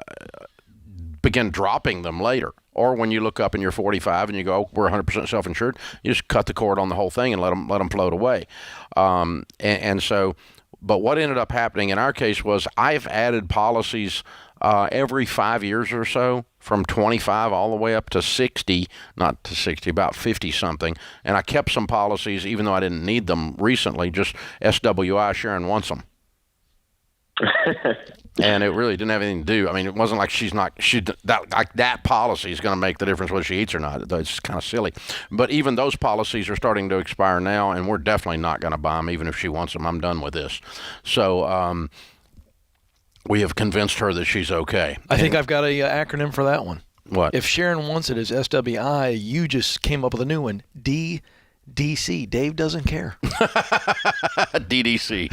begin dropping them later. Or when you look up and you're 45 and you go, we're 100% self-insured, you just cut the cord on the whole thing and let them float away. And so, but what ended up happening in our case was I've added policies every 5 years or so, from 25 all the way up to 60, not to 60, about 50 something. And I kept some policies, even though I didn't need them recently, just SWI, Sharon wants them. And it really didn't have anything to do. I mean, it wasn't like that policy is going to make the difference whether she eats or not. It's kind of silly. But even those policies are starting to expire now, and we're definitely not going to buy them, even if she wants them. I'm done with this. So we have convinced her that she's okay. I think I've got a acronym for that one. What? If Sharon wants it as SWI, you just came up with a new one. DDC. Dave doesn't care. DDC.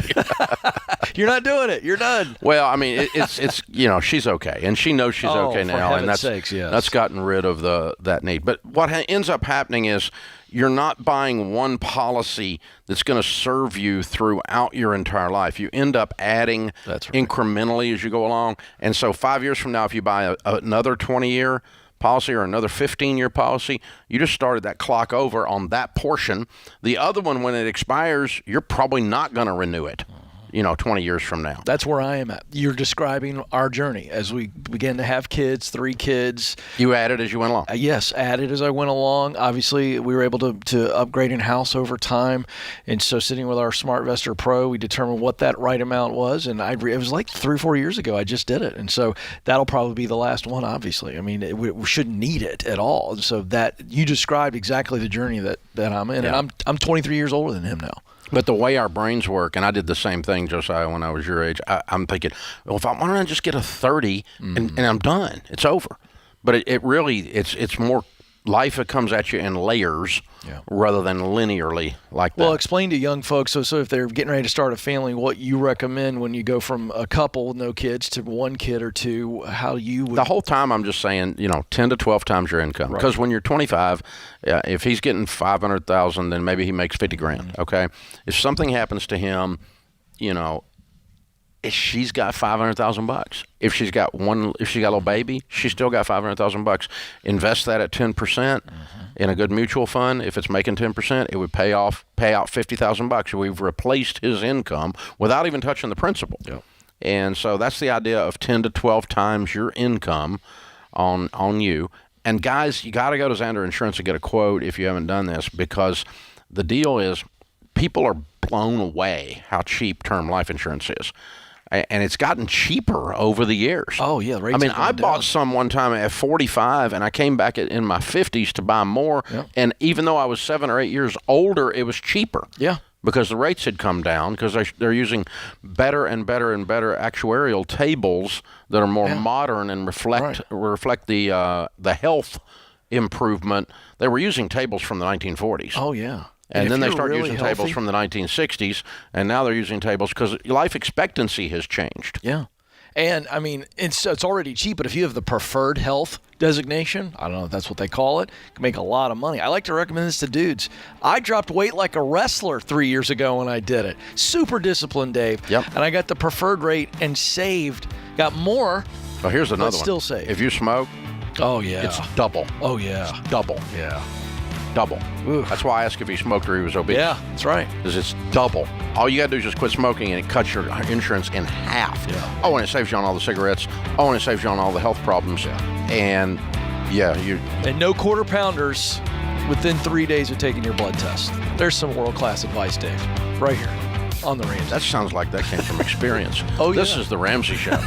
You're not doing it. You're done. Well, I mean, it's she's okay, and she knows she's okay now, and that's gotten rid of that need. But what ends up happening is you're not buying one policy that's going to serve you throughout your entire life. You end up adding incrementally as you go along, and so 5 years from now, if you buy another 20-year policy or another 15-year policy, you just started that clock over on that portion. The other one, when it expires, you're probably not going to renew it, 20 years from now. That's where I am at. You're describing our journey as we began to have kids, 3 kids. You added as you went along? Yes, added as I went along. Obviously, we were able to upgrade in house over time. And so sitting with our SmartVestor Pro, we determined what that right amount was. And it was like 3 or 4 years ago I just did it. And so that'll probably be the last one, obviously. I mean, we shouldn't need it at all. And so that you described exactly the journey that I'm in. Yeah. And I'm 23 years older than him now. But the way our brains work, and I did the same thing, Josiah, when I was your age, I'm thinking, well, why don't I just get a 30 and I'm done? It's over. But it really, it's more life. It comes at you in layers rather than linearly like that. Well, explain to young folks, so if they're getting ready to start a family, what you recommend when you go from a couple with no kids to 1 kid or 2, how you would... The whole time I'm just saying, 10 to 12 times your income. Because when you're 25, if he's getting $500,000, then maybe he makes $50,000, okay? If something happens to him, if she's got $500,000. If she's got a little baby, she's still got $500,000. Invest that at 10% in a good mutual fund. If it's making 10%, it would pay out $50,000. We've replaced his income without even touching the principal. Yep. And so that's the idea of 10 to 12 times your income on you. And guys, you got to go to Zander Insurance and get a quote if you haven't done this, because the deal is people are blown away how cheap term life insurance is. And it's gotten cheaper over the years. Oh, yeah. I mean, I bought some one time at 45, and I came back in my 50s to buy more. Yep. And even though I was 7 or 8 years older, it was cheaper. Yeah. Because the rates had come down, because they're using better and better and better actuarial tables that are more modern and reflect the health improvement. They were using tables from the 1940s. Oh, yeah. And then they started using tables from the 1960s, and now they're using tables because life expectancy has changed. Yeah. And, I mean, it's already cheap, but if you have the preferred health designation, I don't know if that's what they call it, you can make a lot of money. I like to recommend this to dudes. I dropped weight like a wrestler 3 years ago when I did it. Super disciplined, Dave. Yep. And I got the preferred rate and got more. Well, here's another one. Still saved. If you smoke, it's double. Oh, yeah. It's double. Yeah. Double. Ooh. That's why I asked if he smoked or he was obese. Yeah, that's right. Because it's double. All you got to do is just quit smoking, and it cuts your insurance in half. Yeah. Oh, and it saves you on all the cigarettes. Oh, and it saves you on all the health problems. Yeah. And, And no quarter pounders within 3 days of taking your blood test. There's some world-class advice, Dave, right here on The Ramsey. That sounds like that came from experience. This is The Ramsey Show.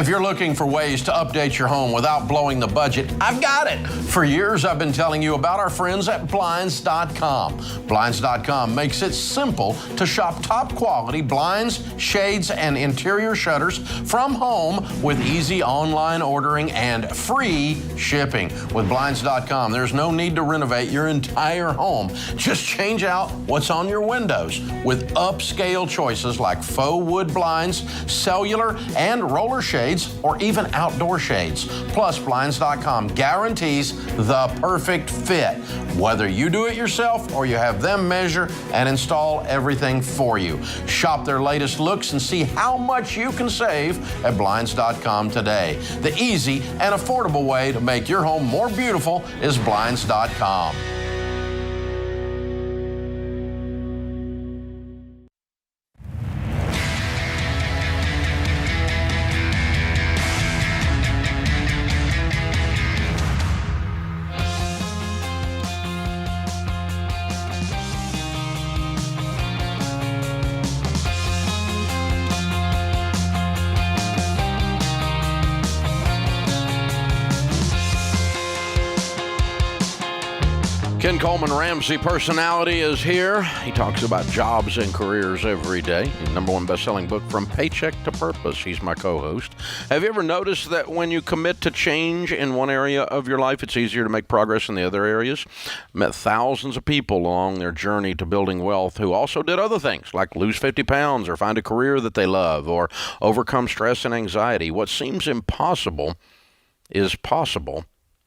If you're looking for ways to update your home without blowing the budget, I've got it. For years, I've been telling you about our friends at Blinds.com. Blinds.com makes it simple to shop top quality blinds, shades, and interior shutters from home with easy online ordering and free shipping. With Blinds.com, there's no need to renovate your entire home. Just change out what's on your windows with upscale choices like faux wood blinds, cellular and roller shades, or even outdoor shades. Plus, Blinds.com guarantees the perfect fit, whether you do it yourself or you have them measure and install everything for you. Shop their latest looks and see how much you can save at Blinds.com today. The easy and affordable way to make your home more beautiful is Blinds.com. Ken Coleman, Ramsey Personality, is here. He talks about jobs and careers every day. His #1 best-selling book, From Paycheck to Purpose. He's my co-host. Have you ever noticed that when you commit to change in one area of your life, it's easier to make progress in the other areas? Met thousands of people along their journey to building wealth who also did other things, like lose 50 pounds or find a career that they love or overcome stress and anxiety. What seems impossible is possible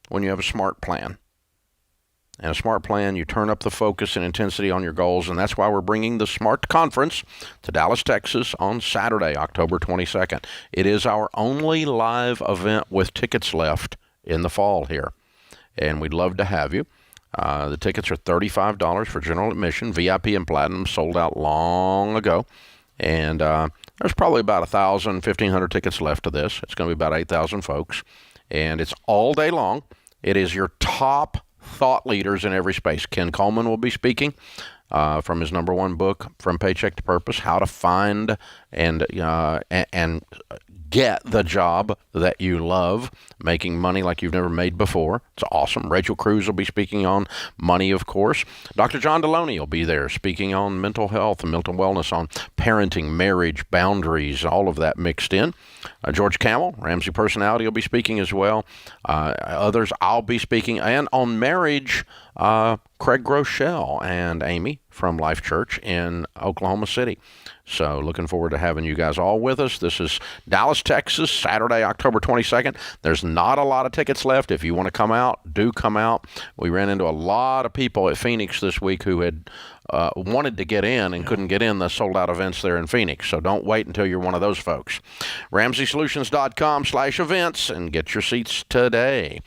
when you have a smart plan. And a smart plan, you turn up the focus and intensity on your goals, and that's why we're bringing the SMART Conference to Dallas, Texas on Saturday, October 22nd. It is our only live event with tickets left in the fall here, and we'd love to have you. The tickets are $35 for general admission. VIP and Platinum sold out long ago, and there's probably about 1,000, 1,500 tickets left of this. It's going to be about 8,000 folks, and it's all day long. It is your top thought leaders in every space. Ken Coleman will be speaking from his #1 book, From Paycheck to Purpose, how to find and get the job that you love, making money like you've never made before. It's awesome. Rachel Cruz will be speaking on money, of course. Dr. John Deloney will be there speaking on mental health and mental wellness, on parenting, marriage, boundaries, all of that mixed in. George Camel, Ramsey Personality, will be speaking as well. Others, I'll be speaking. And on marriage, Craig Groeschel and Amy from Life Church in Oklahoma City. So looking forward to having you guys all with us. This is Dallas, Texas, Saturday, October 22nd. There's not a lot of tickets left. If you want to come out, do come out. We ran into a lot of people at Phoenix this week who had wanted to get in and couldn't get in the sold-out events there in Phoenix. So don't wait until you're one of those folks. RamseySolutions.com/events and get your seats today.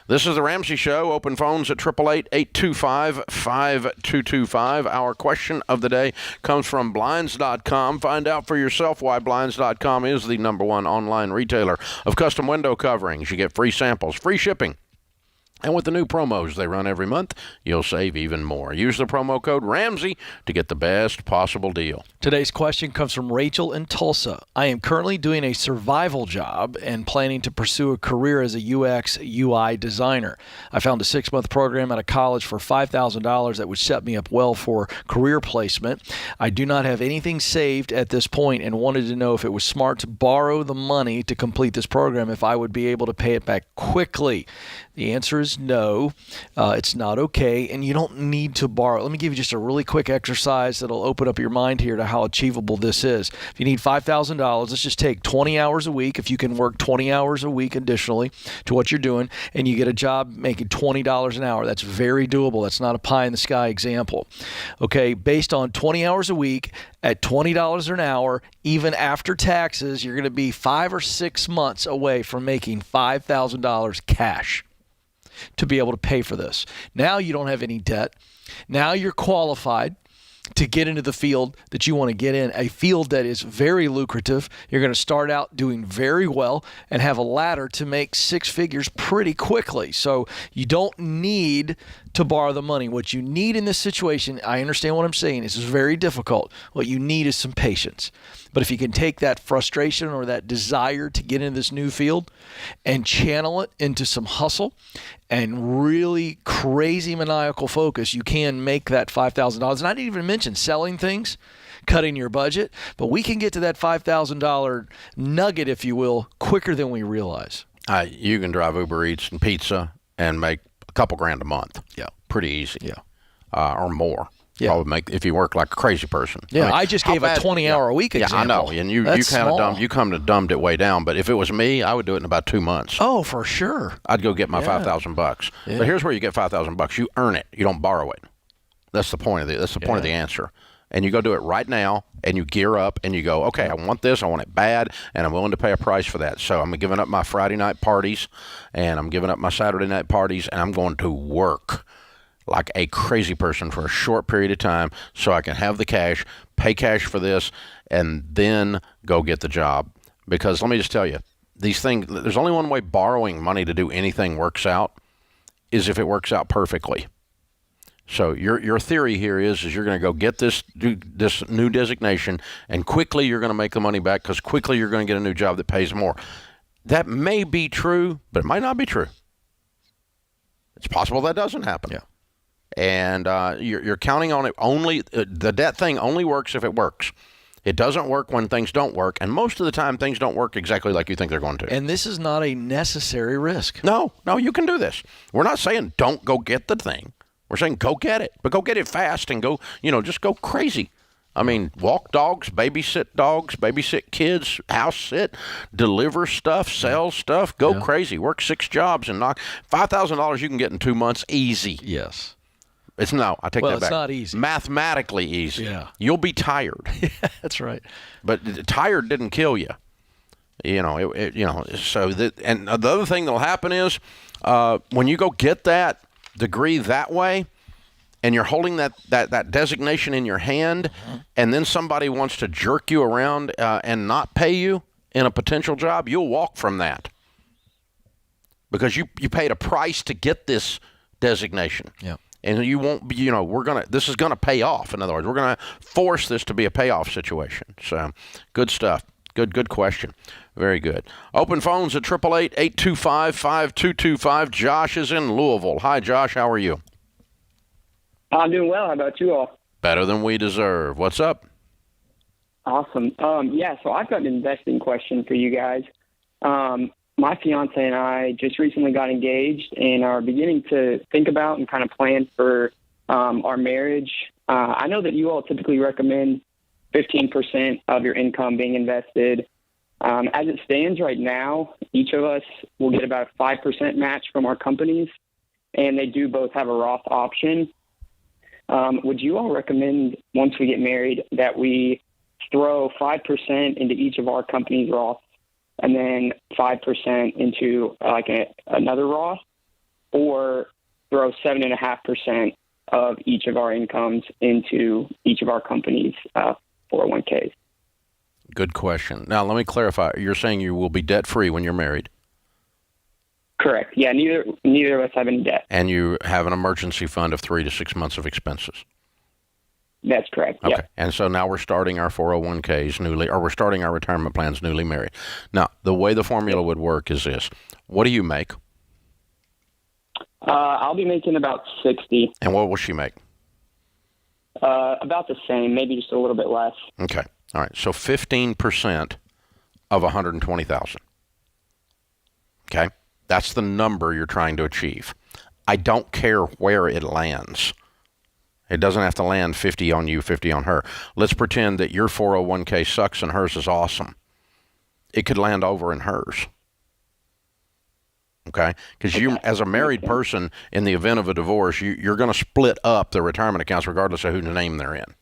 This is the Ramsey Show. Open phones at 888-825-5225. Our question of the day comes from Blinds.com. Find out for yourself why Blinds.com is the #1 online retailer of custom window coverings. You get free samples, free shipping. And with the new promos they run every month, you'll save even more. Use the promo code Ramsey to get the best possible deal. Today's question comes from Rachel in Tulsa. I am currently doing a survival job and planning to pursue a career as a UX UI designer. I found a 6-month program at a college for $5,000 that would set me up well for career placement. I do not have anything saved at this point and wanted to know if it was smart to borrow the money to complete this program, if I would be able to pay it back quickly. The answer is no. It's not okay, and you don't need to borrow. Let me give you just a really quick exercise that'll open up your mind here to how achievable this is. If you need $5,000, let's just take 20 hours a week. If you can work 20 hours a week additionally to what you're doing, and you get a job making $20 an hour, that's very doable. That's not a pie-in-the-sky example. Okay, based on 20 hours a week at $20 an hour, even after taxes, you're going to be 5 or 6 months away from making $5,000 cash to be able to pay for this. Now you don't have any debt. Now you're qualified. to get into the field that you want to get in, a field that is very lucrative. You're going to start out doing very well and have a ladder to make six figures pretty quickly. So you don't need to borrow the money. What you need in this situation, I understand what I'm saying, this is very difficult. What you need is some patience. But if you can take that frustration or that desire to get into this new field and channel it into some hustle and really crazy maniacal focus, you can make that $5,000. And I didn't even mention selling things, cutting your budget, but we can get to that $5,000 nugget, if you will, quicker than we realize. You can drive Uber Eats and pizza and make a couple grand a month. Yeah. Pretty easy. Yeah. Or more. Yeah. Probably make if you work like a crazy person. Yeah, I just gave a 20-hour a week example. Yeah, I know. And you kind of dumbed it way down. But if it was me, I would do it in about 2 months. Oh, for sure. I'd go get my $5,000. Yeah. But here's where you get $5,000. You earn it. You don't borrow it. That's the point of the point of the answer. And you go do it right now, and you gear up, and you go, okay, I want this, I want it bad, and I'm willing to pay a price for that. So I'm giving up my Friday night parties, and I'm giving up my Saturday night parties, and I'm going to work like a crazy person for a short period of time so I can have the cash, pay cash for this, and then go get the job. Because let me just tell you, these things, there's only one way borrowing money to do anything works out, is if it works out perfectly. So your theory here is you're going to go get this new designation, and quickly you're going to make the money back because quickly you're going to get a new job that pays more. That may be true, but it might not be true. It's possible that doesn't happen. Yeah. And you're counting on it only. The debt thing only works if it works. It doesn't work when things don't work, and most of the time things don't work exactly like you think they're going to. And this is not a necessary risk. No, you can do this. We're not saying don't go get the thing. We're saying go get it, but go get it fast and go, just go crazy. I mean, walk dogs, babysit kids, house sit, deliver stuff, sell stuff, go crazy, work 6 jobs and knock $5,000 you can get in 2 months easy. Yes. I take that back. It's not easy. Mathematically easy. Yeah. You'll be tired. Yeah, that's right. But tired didn't kill you. So and the other thing that'll happen is when you go get that degree that way, and you're holding that designation in your hand, and then somebody wants to jerk you around and not pay you in a potential job, you'll walk from that because you paid a price to get this designation. Yeah. And you won't be, this is going to pay off. In other words, we're going to force this to be a payoff situation. So good stuff. Good question. Very good. Open phones at 888-825-5225. Josh is in Louisville. Hi, Josh. How are you? I'm doing well. How about you all? Better than we deserve. What's up? Awesome. So I've got an investing question for you guys. My fiance and I just recently got engaged and are beginning to think about and kind of plan for our marriage. I know that you all typically recommend 15% of your income being invested. As it stands right now, each of us will get about a 5% match from our companies, and they do both have a Roth option. Would you all recommend, once we get married, that we throw 5% into each of our companies' Roth and then 5% into another Roth, or throw 7.5% of each of our incomes into each of our companies' 401ks? Good question. Now, let me clarify. You're saying you will be debt-free when you're married? Correct. Yeah, neither of us have any debt. And you have an emergency fund of 3 to 6 months of expenses? That's correct. Okay. Yep. And so now we're starting our 401ks we're starting our retirement plans newly married. Now, the way the formula would work is this. What do you make? I'll be making about 60. And what will she make? About the same, maybe just a little bit less. Okay. All right. So 15% of 120,000. Okay. That's the number you're trying to achieve. I don't care where it lands. It doesn't have to land 50 on you, 50 on her. Let's pretend that your 401k sucks and hers is awesome. It could land over in hers. Okay? Because you, as a married person, in the event of a divorce, you're going to split up the retirement accounts regardless of whose name they're in.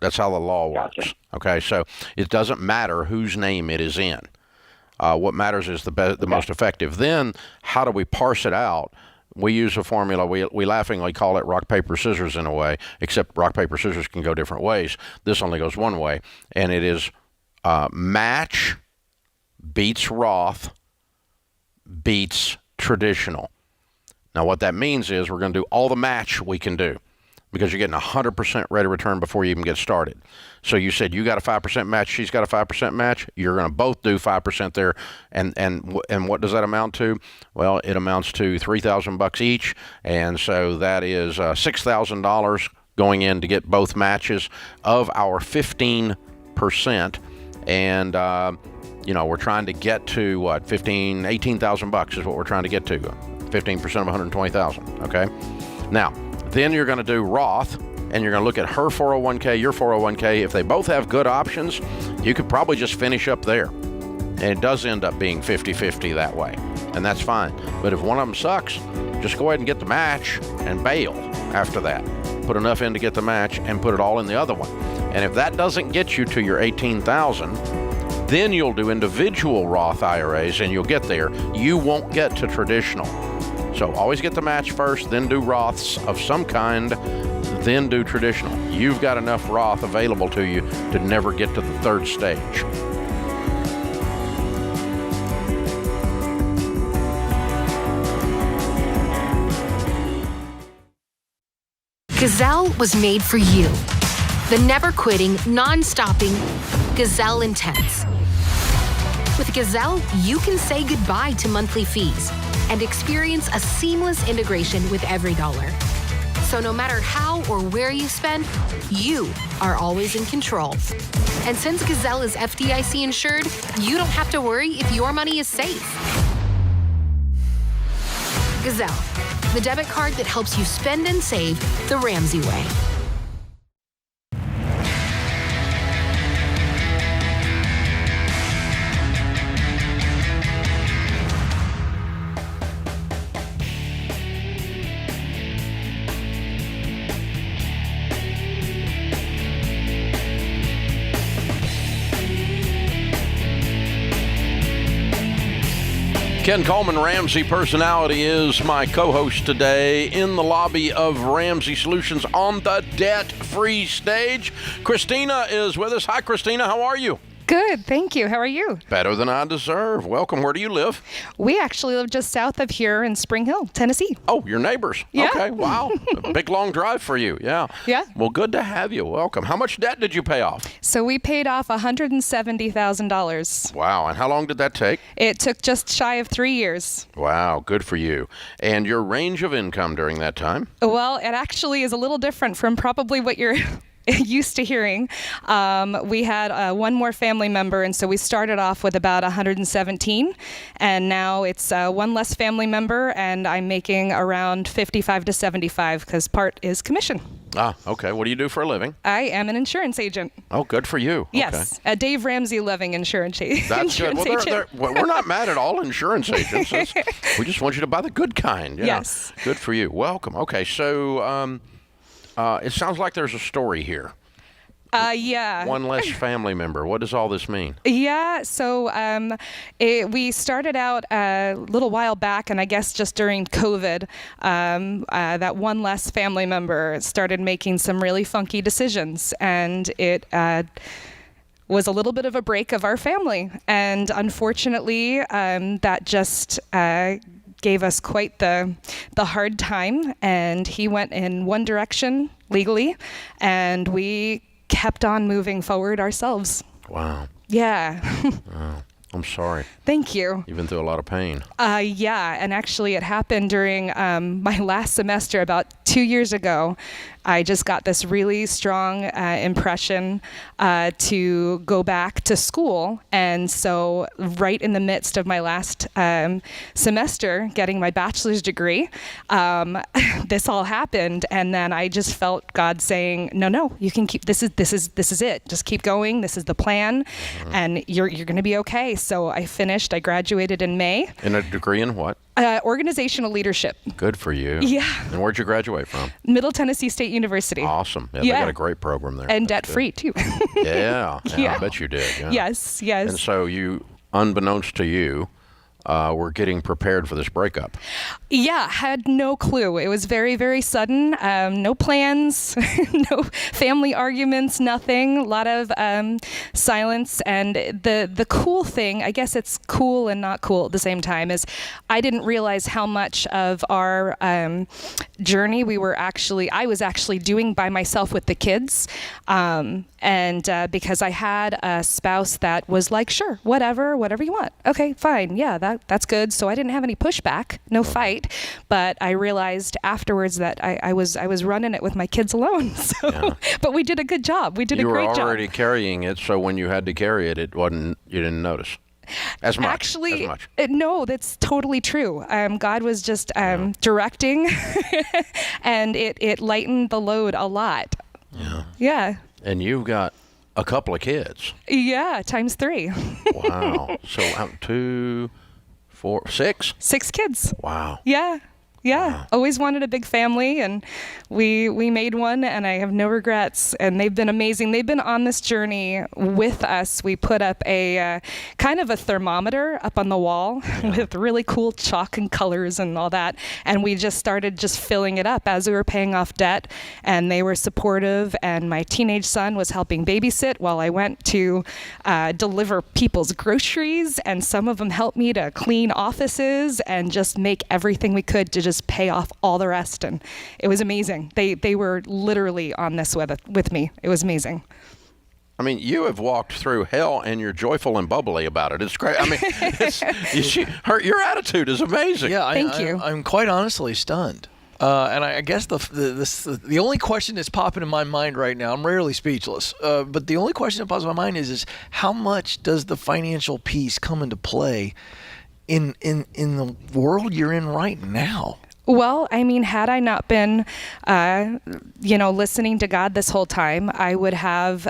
That's how the law works. Gotcha. Okay? So it doesn't matter whose name it is in. What matters is the most effective. Then, how do we parse it out? we use a formula. We laughingly call it rock, paper, scissors in a way, except rock, paper, scissors can go different ways. This only goes one way, and it is match beats Roth beats traditional. Now, what that means is we're going to do all the match we can do because you're getting 100% rate of return before you even get started. So you said you got a 5% match, she's got a 5% match. You're going to both do 5% there. And what does that amount to? Well, it amounts to $3,000 each. And so that is $6,000 going in to get both matches of our 15%. And, we're trying to get to what? $18,000 is what we're trying to get to. 15% of 120,000. Okay. Now, then you're going to do Roth, and you're going to look at her 401k, your 401k. If they both have good options, you could probably just finish up there. And it does end up being 50-50 that way, and that's fine. But if one of them sucks, just go ahead and get the match and bail after that. Put enough in to get the match and put it all in the other one. And if that doesn't get you to your 18,000, then you'll do individual Roth IRAs, and you'll get there. You won't get to traditional. So always get the match first, then do Roths of some kind, then do traditional. You've got enough Roth available to you to never get to the third stage. Gazelle was made for you. The never-quitting, non-stopping Gazelle Intense. With Gazelle, you can say goodbye to monthly fees and experience a seamless integration with every dollar. So no matter how or where you spend, you are always in control. And since Gazelle is FDIC insured, you don't have to worry if your money is safe. Gazelle, the debit card that helps you spend and save the Ramsey way. Ken Coleman, Ramsey Personality, is my co-host today in the lobby of Ramsey Solutions on the debt-free stage. Christina is with us. Hi, Christina. How are you? Good, thank you. How are you? Better than I deserve. Welcome. Where do you live? We actually live just south of here in Spring Hill, Tennessee. Oh, you're neighbors. Yeah. Okay, wow. A big, long drive for you. Yeah. Yeah. Well, good to have you. Welcome. How much debt did you pay off? So we paid off $170,000. Wow. And how long did that take? It took just shy of 3 years. Wow. Good for you. And your range of income during that time? Well, it actually is a little different from probably what you're used to hearing. We had one more family member, and so we started off with about 117, and now it's one less family member, and I'm making around 55 to 75 because part is commission. Ah, okay. What do you do for a living? I am an insurance agent. Oh, good for you. Yes, okay. A Dave Ramsey loving insurance agent. That's good. Well, we're not mad at all insurance agents. We just want you to buy the good kind. Yeah. Yes. Good for you. Welcome. Okay, so it sounds like there's a story here. Yeah. One less family member. What does all this mean? Yeah, so we started out a little while back, and I guess just during COVID, that one less family member started making some really funky decisions, and it was a little bit of a break of our family. And unfortunately, that just gave us quite the hard time, and he went in one direction legally, and we kept on moving forward ourselves. Wow. Yeah. Wow. I'm sorry. Thank you. You've been through a lot of pain. Yeah, and actually it happened during my last semester about 2 years ago. I just got this really strong impression to go back to school. And so right in the midst of my last semester, getting my bachelor's degree, this all happened. And then I just felt God saying, no, you can keep, this is it. Just keep going. This is the plan. Mm-hmm. And you're going to be okay. So I graduated in May. In a degree in what? Organizational leadership. Good for you. Yeah. And where'd you graduate from? Middle Tennessee State University. Awesome. Yeah, they got a great program there. And debt-free, too. Yeah, I bet you did. Yeah. Yes. And so you, unbeknownst to you, were getting prepared for this breakup? Yeah, had no clue. It was very, very sudden. No plans, no family arguments, nothing. A lot of silence. And the cool thing, I guess it's cool and not cool at the same time, is I didn't realize how much of our journey I was actually doing by myself with the kids. And because I had a spouse that was like, sure, whatever you want. Okay, fine. Yeah, that's good. So I didn't have any pushback, no fight. But I realized afterwards that I was running it with my kids alone. So, but we did a good job. We did a great job. You were already carrying it, so when you had to carry it, you didn't notice as much. Actually, no, that's totally true. God was just directing, and it lightened the load a lot. Yeah. Yeah. And you've got a couple of kids. Yeah, times 3. Wow. So 2, 4, 6? 6 kids. Wow. Yeah. Yeah, always wanted a big family, and we made one, and I have no regrets. And they've been amazing. They've been on this journey with us. We put up a kind of a thermometer up on the wall with really cool chalk and colors and all that. And we just started just filling it up as we were paying off debt. And they were supportive. And my teenage son was helping babysit while I went to deliver people's groceries. And some of them helped me to clean offices and just make everything we could to just pay off all the rest. And it was amazing. They were literally on this with me. It was amazing. I mean, you have walked through hell, and you're joyful and bubbly about it. It's great. I mean, your attitude is amazing. Yeah, Thank you. I'm quite honestly stunned. And I guess the only question that's popping in my mind right now, I'm rarely speechless, but the only question that pops in my mind is how much does the financial piece come into play in the world you're in right now? Well, I mean, had I not been, listening to God this whole time, I would have,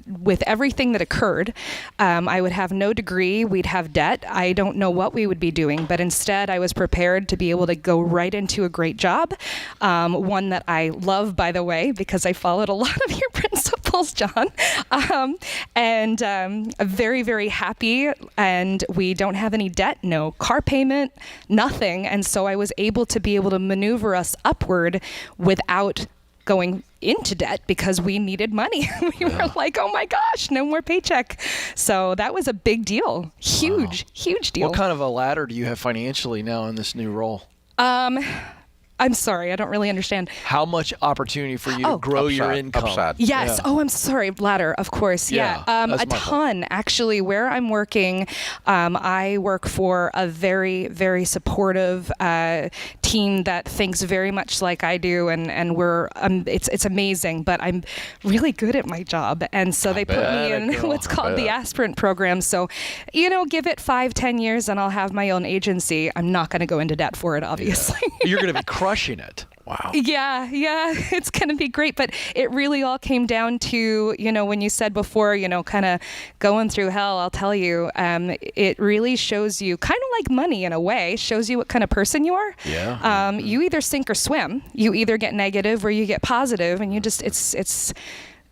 with everything that occurred, I would have no degree. We'd have debt. I don't know what we would be doing, but instead I was prepared to be able to go right into a great job, one that I love, by the way, because I followed a lot of your principles, John, and very, very happy. And we don't have any debt, no car payment, nothing. And so I was able to maneuver us upward without going into debt because we needed money. We were like, oh my gosh, no more paycheck. So that was a big deal. Huge deal. What kind of a ladder do you have financially now in this new role? I'm sorry, I don't really understand. How much opportunity for you to grow your income? Upside. Yes. Yeah. Oh, I'm sorry. Ladder, of course. Yeah. A ton. Actually, where I'm working, I work for a very, very supportive team that thinks very much like I do, and we're it's amazing. But I'm really good at my job, and so they put me in what's called the aspirant program. So, give it 5-10 years, and I'll have my own agency. I'm not going to go into debt for it, obviously. Yeah. You're going to be crushing it. Wow. Yeah, it's going to be great. But it really all came down to, when you said before, kind of going through hell, I'll tell you, it really shows you, kind of like money in a way, shows you what kind of person you are. Yeah. You either sink or swim. You either get negative or you get positive, and you just, it's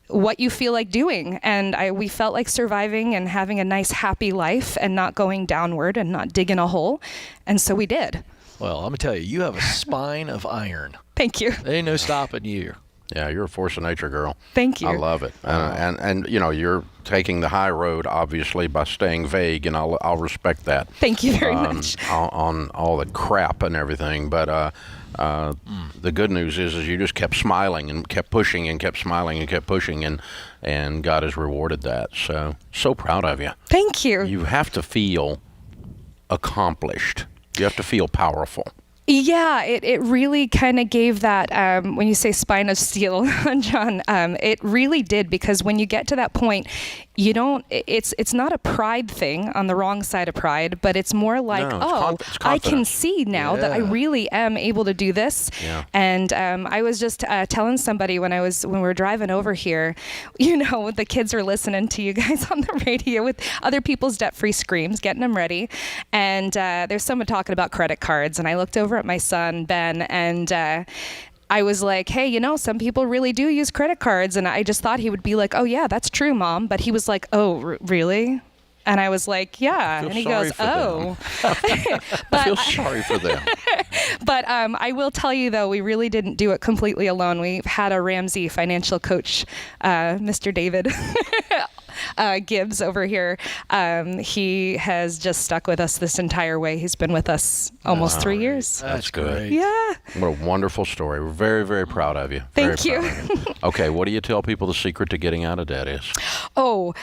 what you feel like doing. And we felt like surviving and having a nice, happy life and not going downward and not digging a hole. And so we did. Well, I'm going to tell you, you have a spine of iron. Thank you. There ain't no stopping you. Yeah, you're a force of nature, girl. Thank you. I love it. And you're taking the high road, obviously, by staying vague, and I'll respect that. Thank you very much. On all the crap and everything. But the good news is you just kept smiling and kept pushing and kept smiling and kept pushing, and God has rewarded that. So proud of you. Thank you. You have to feel accomplished. You have to feel powerful. Yeah, it really kind of gave that, when you say spine of steel, John, it really did, because when you get to that point, you don't, it's not a pride thing on the wrong side of pride, but it's more like, I can see now that I really am able to do this. Yeah. And I was just telling somebody when we were driving over here, the kids are listening to you guys on the radio with other people's debt-free screams, getting them ready. And there's someone talking about credit cards, and I looked over at my son, Ben, and I was like, hey, some people really do use credit cards. And I just thought he would be like, oh, yeah, that's true, Mom. But he was like, oh, really? And I was like, yeah. And he goes, oh. I feel sorry for them. But I will tell you, though, we really didn't do it completely alone. We've had a Ramsey financial coach, Mr. David Gibbs over here. He has just stuck with us this entire way. He's been with us almost 3 years. That's good. Yeah. What a wonderful story. We're very, very proud of you. Thank you. Okay, what do you tell people the secret to getting out of debt is? Oh,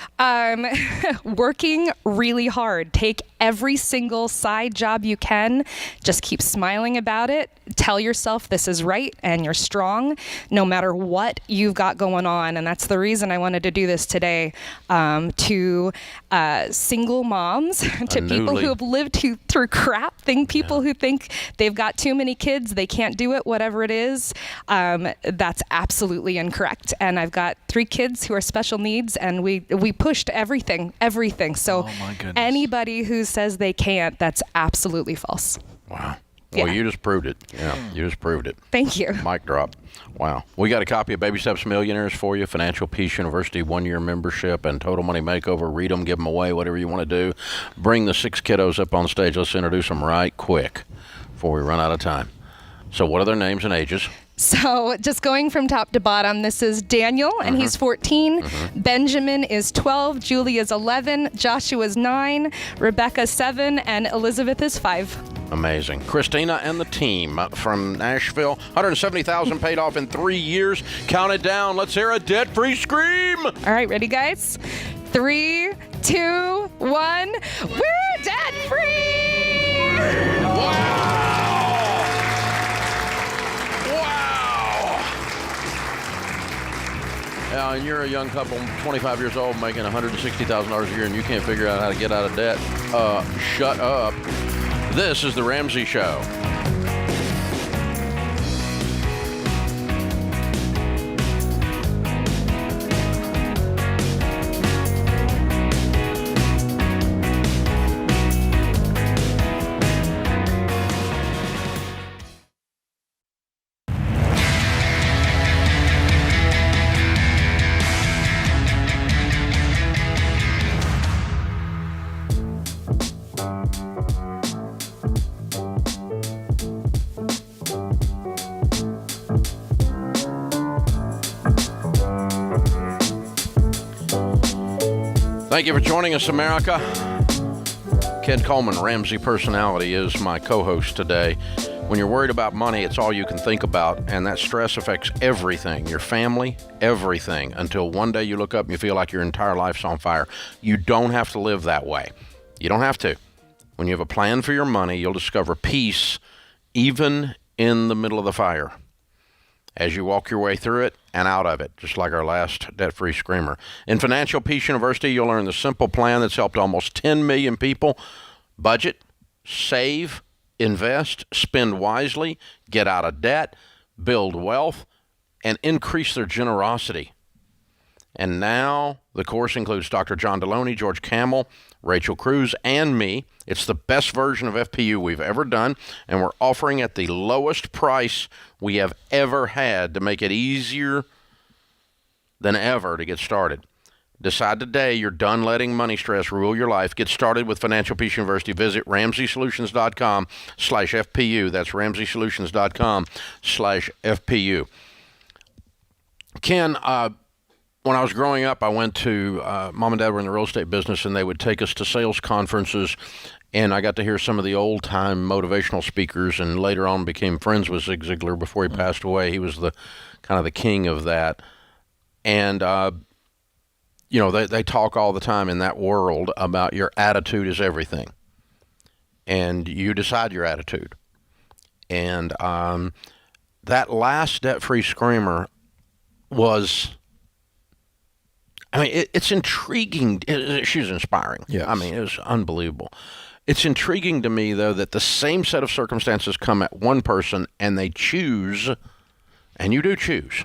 working really hard. Take every single side job you can. Just keep smiling about it. Tell yourself this is right and you're strong no matter what you've got going on. And that's the reason I wanted to do this today, to single moms, to people who have lived through crap, people who think they've got too many kids, they can't do it, whatever it is. That's absolutely incorrect. And I've got 3 kids who are special needs, and we pushed everything. So anybody who says they can't, that's absolutely false. Wow. Well, you just proved it. Yeah, you just proved it. Thank you. Mic drop. Wow. We got a copy of Baby Steps Millionaires for you, Financial Peace University 1-year membership and Total Money Makeover. Read them, give them away, whatever you want to do. Bring the 6 kiddos up on stage. Let's introduce them right quick before we run out of time. So what are their names and ages? So just going from top to bottom, this is Daniel, and he's 14. Benjamin is 12. Julie is 11. Joshua is 9. Rebecca 7. And Elizabeth is 5. Amazing. Christina and the team from Nashville, $170,000 paid off in 3 years. Count it down. Let's hear a debt-free scream. All right, ready, guys? 3, 2, 1. We're debt-free! Wow! And you're a young couple, 25 years old, making $160,000 a year, and you can't figure out how to get out of debt. Shut up. This is The Ramsey Show. Thank you for joining us, America. Ken Coleman, Ramsey Personality, is my co-host today. When you're worried about money, it's all you can think about, and that stress affects everything, your family, everything, until one day you look up and you feel like your entire life's on fire. You don't have to live that way. You don't have to. When you have a plan for your money, you'll discover peace even in the middle of the fire as you walk your way through it and out of it, just like our last debt-free screamer. In Financial Peace University, you'll learn the simple plan that's helped almost 10 million people budget, save, invest, spend wisely, get out of debt, build wealth, and increase their generosity. And now the course includes Dr. John Deloney, George Camel, Rachel Cruz, and me. It's the best version of FPU we've ever done, and we're offering at the lowest price we have ever had to make it easier than ever to get started. Decide today you're done letting money stress rule your life. Get started with Financial Peace University. Visit RamseySolutions.com/FPU. That's RamseySolutions.com/FPU. Ken, when I was growing up, I went to, Mom and Dad were in the real estate business, and they would take us to sales conferences, and I got to hear some of the old-time motivational speakers, and later on became friends with Zig Ziglar before he passed away. He was the kind of the king of that. And, you know, they talk all the time in that world about your attitude is everything. And you decide your attitude. And that last debt-free screamer was... I mean, it's intriguing. She was inspiring. Yes. I mean, it was unbelievable. It's intriguing to me, though, that the same set of circumstances come at one person and they choose, and you do choose,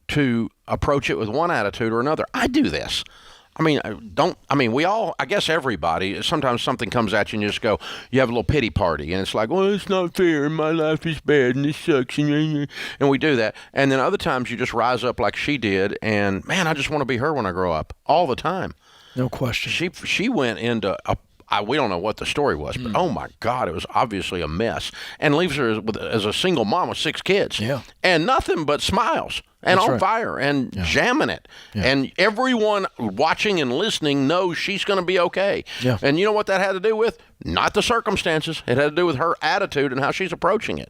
to approach it with one attitude or another. I do this. we all, I guess everybody, sometimes something comes at you and you just go, you have a little pity party. And it's like, well, it's not fair. My life is bad and this sucks. And we do that. And then other times you just rise up like she did. And, man, I just want to be her when I grow up all the time. No question. She went into we don't know what the story was, but oh my God, it was obviously a mess. And leaves her as a single mom with 6 kids. Yeah. And nothing but smiles. And That's on right. fire and jamming it. Yeah. And everyone watching and listening knows she's going to be okay. Yeah. And you know what that had to do with? Not the circumstances. It had to do with her attitude and how she's approaching it.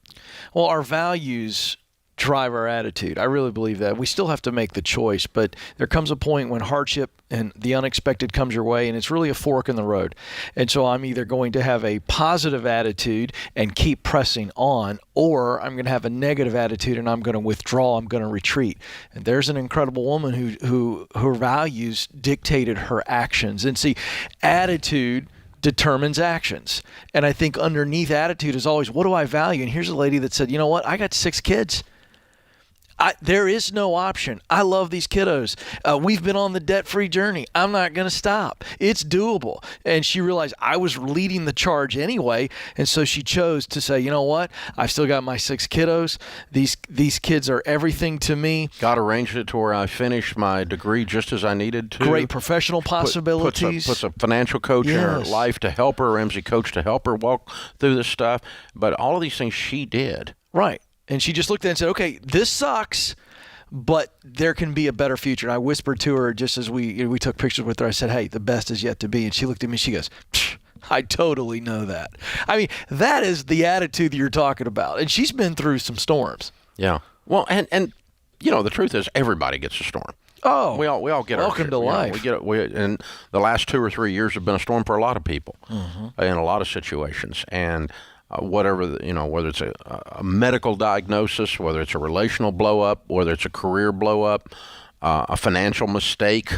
Well, our values drive our attitude. I really believe that. We still have to make the choice, but there comes a point when hardship and the unexpected comes your way, and it's really a fork in the road. And so I'm either going to have a positive attitude and keep pressing on, or I'm going to have a negative attitude and I'm going to withdraw, I'm going to retreat. And there's an incredible woman who her values dictated her actions. And see, attitude determines actions. And I think underneath attitude is always, what do I value? And here's a lady that said, you know what? I got 6 kids. There is no option. I love these kiddos. We've been on the debt-free journey. I'm not going to stop. It's doable. And she realized I was leading the charge anyway, and so she chose to say, you know what? I've still got my 6 kiddos. These kids are everything to me. God arranged it to where I finished my degree just as I needed to. Great professional possibilities. Puts a financial coach in her life to help her, Ramsey coach to help her walk through this stuff. But all of these things she did. Right. And she just looked at it and said, okay, this sucks, but there can be a better future. And I whispered to her just as we took pictures with her. I said, hey, the best is yet to be. And she looked at me and she goes, I totally know that. I mean, that is the attitude that you're talking about. And she's been through some storms. Yeah. Well, and the truth is everybody gets a storm. Oh, we all get welcome to life. And the last 2 or 3 years have been a storm for a lot of people in a lot of situations. And whatever, whether it's a medical diagnosis, whether it's a relational blow up, whether it's a career blow up, a financial mistake,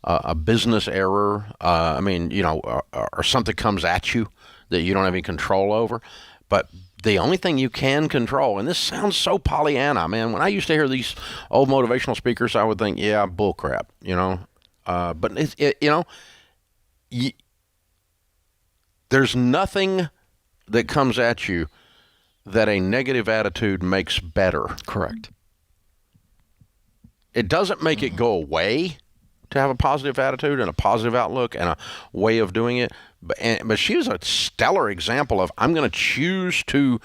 a business error, or something comes at you that you don't have any control over. But the only thing you can control, and this sounds so Pollyanna, man. When I used to hear these old motivational speakers, I would think, yeah, bullcrap, but there's nothing that comes at you that a negative attitude makes better. Correct. It doesn't make it go away to have a positive attitude and a positive outlook and a way of doing it. But she was a stellar example of, I'm going to choose to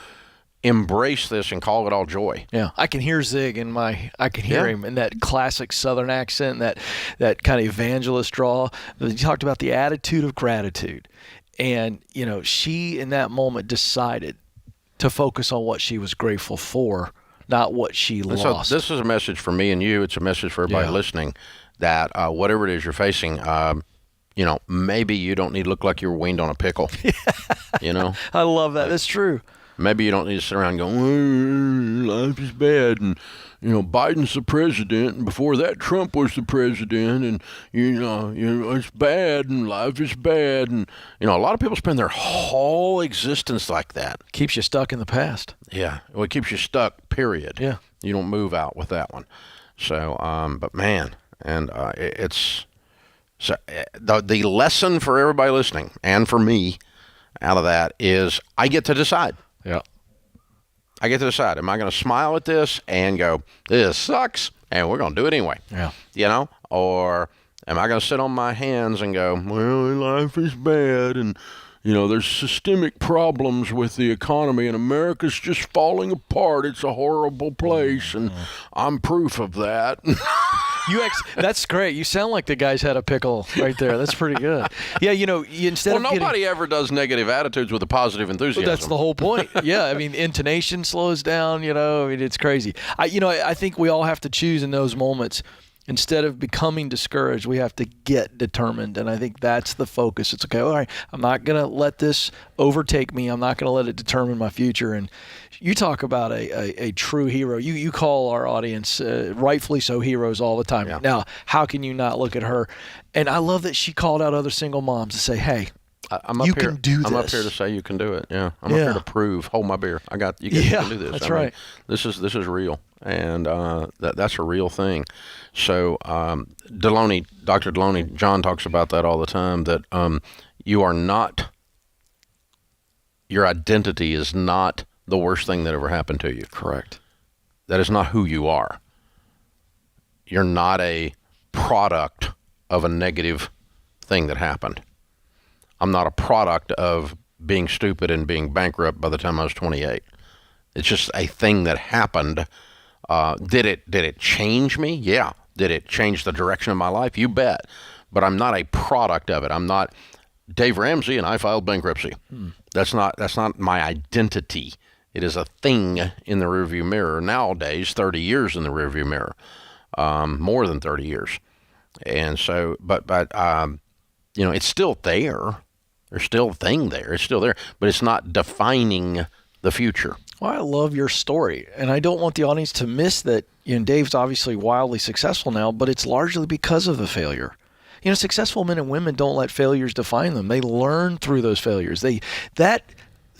embrace this and call it all joy. Yeah, I can hear Zig I can hear him in that classic Southern accent, that kind of evangelist drawl. He talked about the attitude of gratitude. And, she in that moment decided to focus on what she was grateful for, not what she lost. So this is a message for me and you. It's a message for everybody listening that whatever it is you're facing, maybe you don't need to look like you were weaned on a pickle. I love that. That's true. Maybe you don't need to sit around going, life is bad, and Biden's the president, and before that Trump was the president, and it's bad, and life is bad, and a lot of people spend their whole existence like that. Keeps you stuck in the past. Yeah, well, it keeps you stuck. Period. Yeah, you don't move out with that one. So, but man, and it's so the lesson for everybody listening, and for me, out of that is I get to decide. Yeah. I get to decide, am I going to smile at this and go, this sucks, and we're going to do it anyway? Yeah. Or am I going to sit on my hands and go, well, life is bad, and, there's systemic problems with the economy, and America's just falling apart. It's a horrible place, and I'm proof of that. That's great. You sound like the guy's had a pickle right there. That's pretty good. Yeah, nobody ever does negative attitudes with a positive enthusiasm. That's the whole point. Yeah, I mean, intonation slows down. It's crazy. I think we all have to choose in those moments. Instead of becoming discouraged, we have to get determined. And I think that's the focus. It's okay, all right, I'm not going to let this overtake me. I'm not going to let it determine my future. And you talk about a true hero. You call our audience, rightfully so, heroes all the time. Yeah. Now, how can you not look at her? And I love that she called out other single moms to say, hey, I'm up you here, can do this. I'm up here to say you can do it. Yeah, I'm up here to prove. Hold my beer. You can do this. That's right. This is real, and that's a real thing. So Dr. Deloney, John talks about that all the time. That you are not. Your identity is not the worst thing that ever happened to you. Correct. That is not who you are. You're not a product of a negative thing that happened. I'm not a product of being stupid and being bankrupt by the time I was 28. It's just a thing that happened. Did it change me? Yeah. Did it change the direction of my life? You bet. But I'm not a product of it. I'm not Dave Ramsey and I filed bankruptcy. That's not my identity. It is a thing in the rearview mirror. Nowadays, 30 years in the rearview mirror, more than 30 years. And so, but it's still there. There's still a thing there. It's still there, but it's not defining the future. Well, I love your story, and I don't want the audience to miss that. Dave's obviously wildly successful now, but it's largely because of the failure. Successful men and women don't let failures define them. They learn through those failures.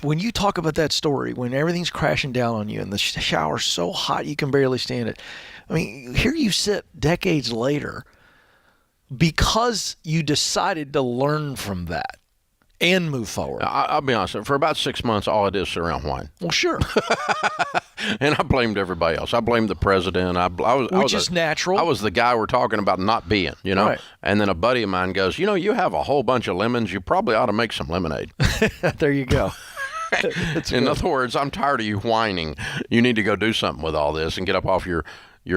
When you talk about that story, when everything's crashing down on you and the shower's so hot you can barely stand it, I mean, here you sit decades later because you decided to learn from that and move forward. I'll be honest. For about 6 months, all I did was sit around whine. Well, sure. And I blamed everybody else. I blamed the president. Which is natural. I was the guy we're talking about not being, Right. And then a buddy of mine goes, you have a whole bunch of lemons. You probably ought to make some lemonade. There you go. In other words, I'm tired of you whining. You need to go do something with all this and get up off your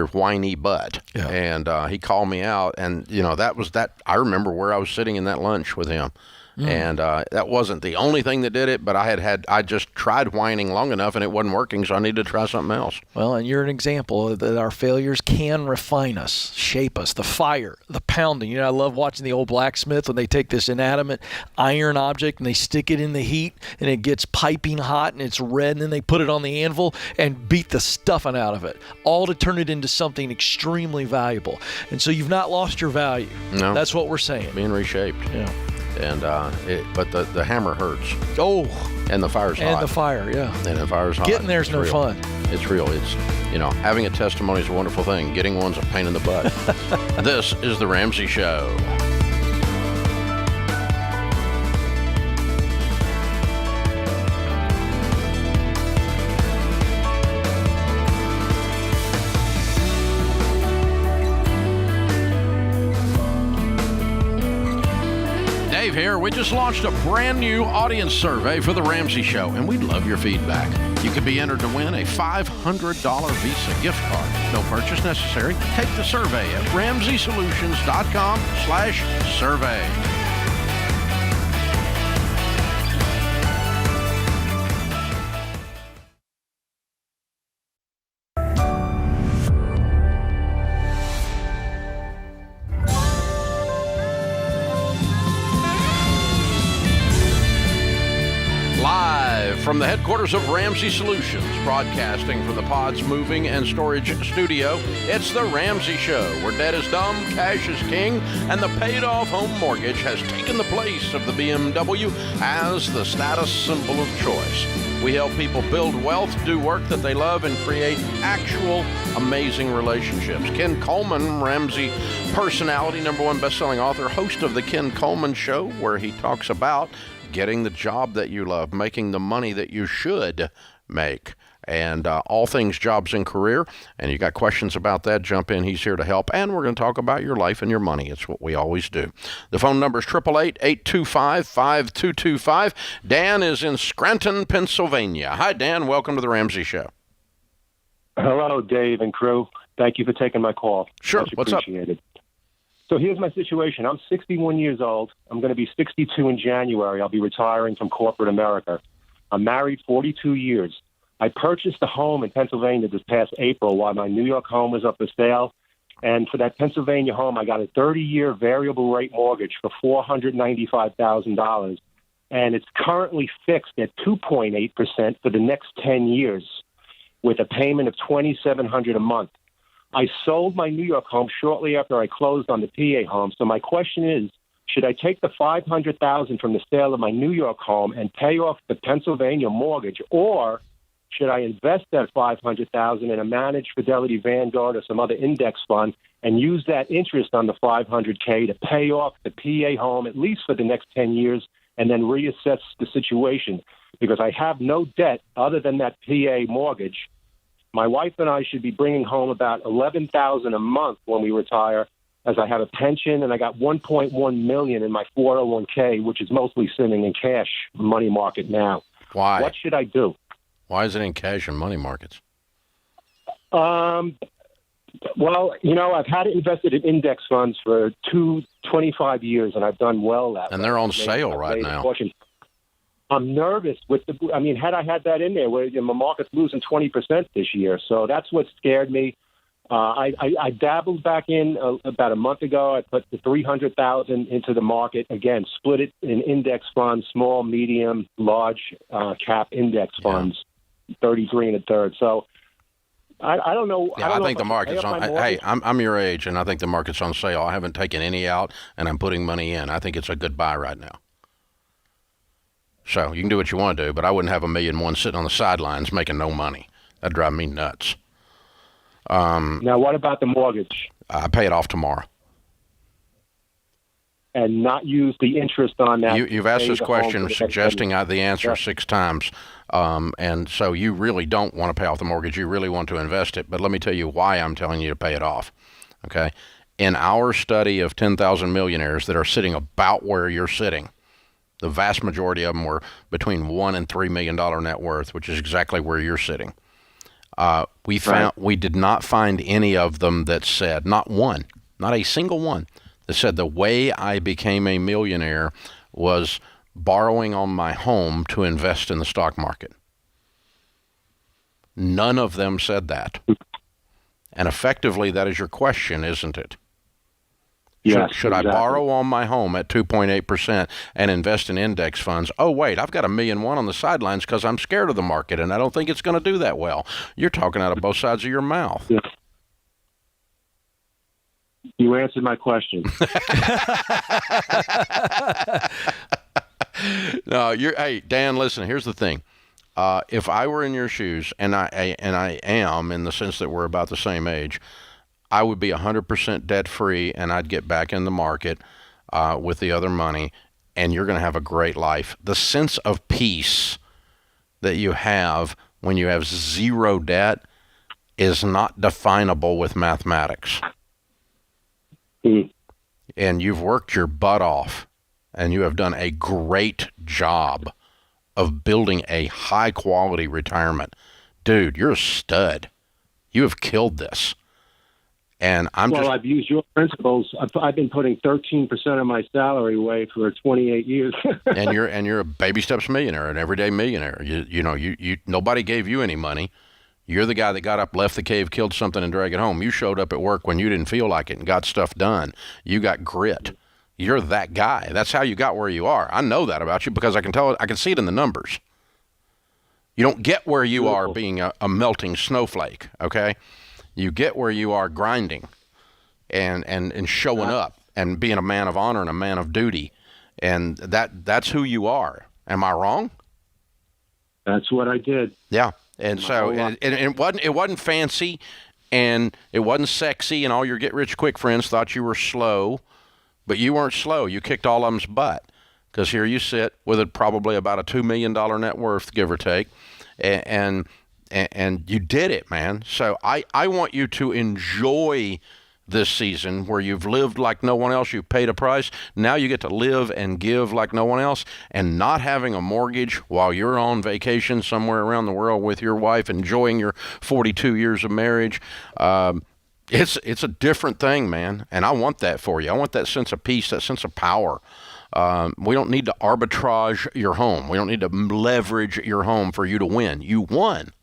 whiny butt. Yeah. And he called me out, and that was that. I remember where I was sitting in that lunch with him. And that wasn't the only thing that did it, but I just tried whining long enough and it wasn't working, so I needed to try something else. Well, and you're an example that our failures can refine us, shape us. The fire, the pounding. I love watching the old blacksmith when they take this inanimate iron object and they stick it in the heat and it gets piping hot and it's red, and then they put it on the anvil and beat the stuffing out of it, all to turn it into something extremely valuable. And so you've not lost your value. No. That's what we're saying. Being reshaped. Yeah. And but the hammer hurts. Oh, and the fire's hot. And the fire, yeah. And the fire's hot. Getting there's no real. fun. It's real. It's having a testimony is a wonderful thing. Getting one's a pain in the butt. This is the Ramsey Show. Here, we just launched a brand new audience survey for the Ramsey Show, and we'd love your feedback. You could be entered to win a $500 Visa gift card. No purchase necessary. Take the survey at RamseySolutions.com/survey. From the headquarters of Ramsey Solutions, broadcasting from the Pods Moving and Storage Studio, it's the Ramsey Show, where debt is dumb, cash is king, and the paid-off home mortgage has taken the place of the BMW as the status symbol of choice. We help people build wealth, do work that they love, and create actual amazing relationships. Ken Coleman, Ramsey personality, #1 best-selling author, host of the Ken Coleman Show, where he talks about getting the job that you love, making the money that you should make, and all things jobs and career. And you got questions about that, jump in. He's here to help. And we're going to talk about your life and your money. It's what we always do. The phone number is 888-825-5225. Dan is in Scranton, Pennsylvania. Hi, Dan. Welcome to the Ramsey Show. Hello, Dave and crew. Thank you for taking my call. Sure. Much What's up? appreciated. So here's my situation. I'm 61 years old. I'm going to be 62 in January. I'll be retiring from corporate America. I'm married 42 years. I purchased a home in Pennsylvania this past April while my New York home was up for sale. And for that Pennsylvania home, I got a 30-year variable rate mortgage for $495,000. And it's currently fixed at 2.8% for the next 10 years with a payment of $2,700 a month. I sold my New York home shortly after I closed on the PA home. So my question is, Should I take the $500,000 from the sale of my New York home and pay off the Pennsylvania mortgage, or should I invest that $500,000 in a managed Fidelity Vanguard or some other index fund and use that interest on the $500K to pay off the PA home at least for the next 10 years and then reassess the situation? Because I have no debt other than that PA mortgage. My wife and I should be bringing home about $11,000 a month when we retire, as I have a pension, and I got $1.1 million in my 401K, which is mostly sitting in cash money market now. Why? What should I do? Why is it in cash and money markets? Well, I've had it invested in index funds for 25 years, and I've done well that way. And they're on sale right now. I'm nervous had I had that in there, where my market's losing 20% this year, so that's what scared me. I dabbled back in about a month ago. I put the $300,000 into the market. Again, split it in index funds, small, medium, large cap index funds, 33 and a third. So I don't know. Yeah, I think the market's on. Hey, I'm your age, and I think the market's on sale. I haven't taken any out, and I'm putting money in. I think it's a good buy right now. So you can do what you want to do, but I wouldn't have $1.1 million sitting on the sidelines making no money. That'd drive me nuts. Now, what about the mortgage? I pay it off tomorrow. And not use the interest on that? You've asked this question suggesting the answer 6 times. And so you really don't want to pay off the mortgage. You really want to invest it. But let me tell you why I'm telling you to pay it off. Okay? In our study of 10,000 millionaires that are sitting about where you're sitting, the vast majority of them were between $1 and $3 million net worth, which is exactly where you're sitting. We did not find any of them that said, not one, not a single one, that said the way I became a millionaire was borrowing on my home to invest in the stock market. None of them said that. And effectively, that is your question, isn't it? Yes, should exactly. I borrow on my home at 2.8% and invest in index funds? Oh, wait, I've got $1.1 million on the sidelines because I'm scared of the market and I don't think it's going to do that well. You're talking out of both sides of your mouth. Yeah. You answered my question. No, hey, Dan, listen, here's the thing. If I were in your shoes, and I am in the sense that we're about the same age, I would be 100% debt-free, and I'd get back in the market with the other money, and you're going to have a great life. The sense of peace that you have when you have zero debt is not definable with mathematics. And you've worked your butt off, and you have done a great job of building a high-quality retirement. Dude, you're a stud. You have killed this. And I've used your principles. I've been putting 13% of my salary away for 28 years. and you're a baby steps millionaire, an everyday millionaire. You nobody gave you any money. You're the guy that got up, left the cave, killed something, and dragged it home. You showed up at work when you didn't feel like it and got stuff done. You got grit. You're that guy. That's how you got where you are. I know that about you because I can tell it. I can see it in the numbers. You don't get where you are being a melting snowflake. Okay. You get where you are grinding and showing up and being a man of honor and a man of duty. And that's who you are. Am I wrong? That's what I did. Yeah. And so it wasn't fancy and it wasn't sexy, and all your get-rich-quick friends thought you were slow, but you weren't slow. You kicked all of them's butt because here you sit with probably about a $2 million net worth, give or take, and you did it, man. So I want you to enjoy this season where you've lived like no one else. You've paid a price. Now you get to live and give like no one else. And not having a mortgage while you're on vacation somewhere around the world with your wife, enjoying your 42 years of marriage, it's a different thing, man. And I want that for you. I want that sense of peace, that sense of power. We don't need to arbitrage your home. We don't need to leverage your home for you to win. You won.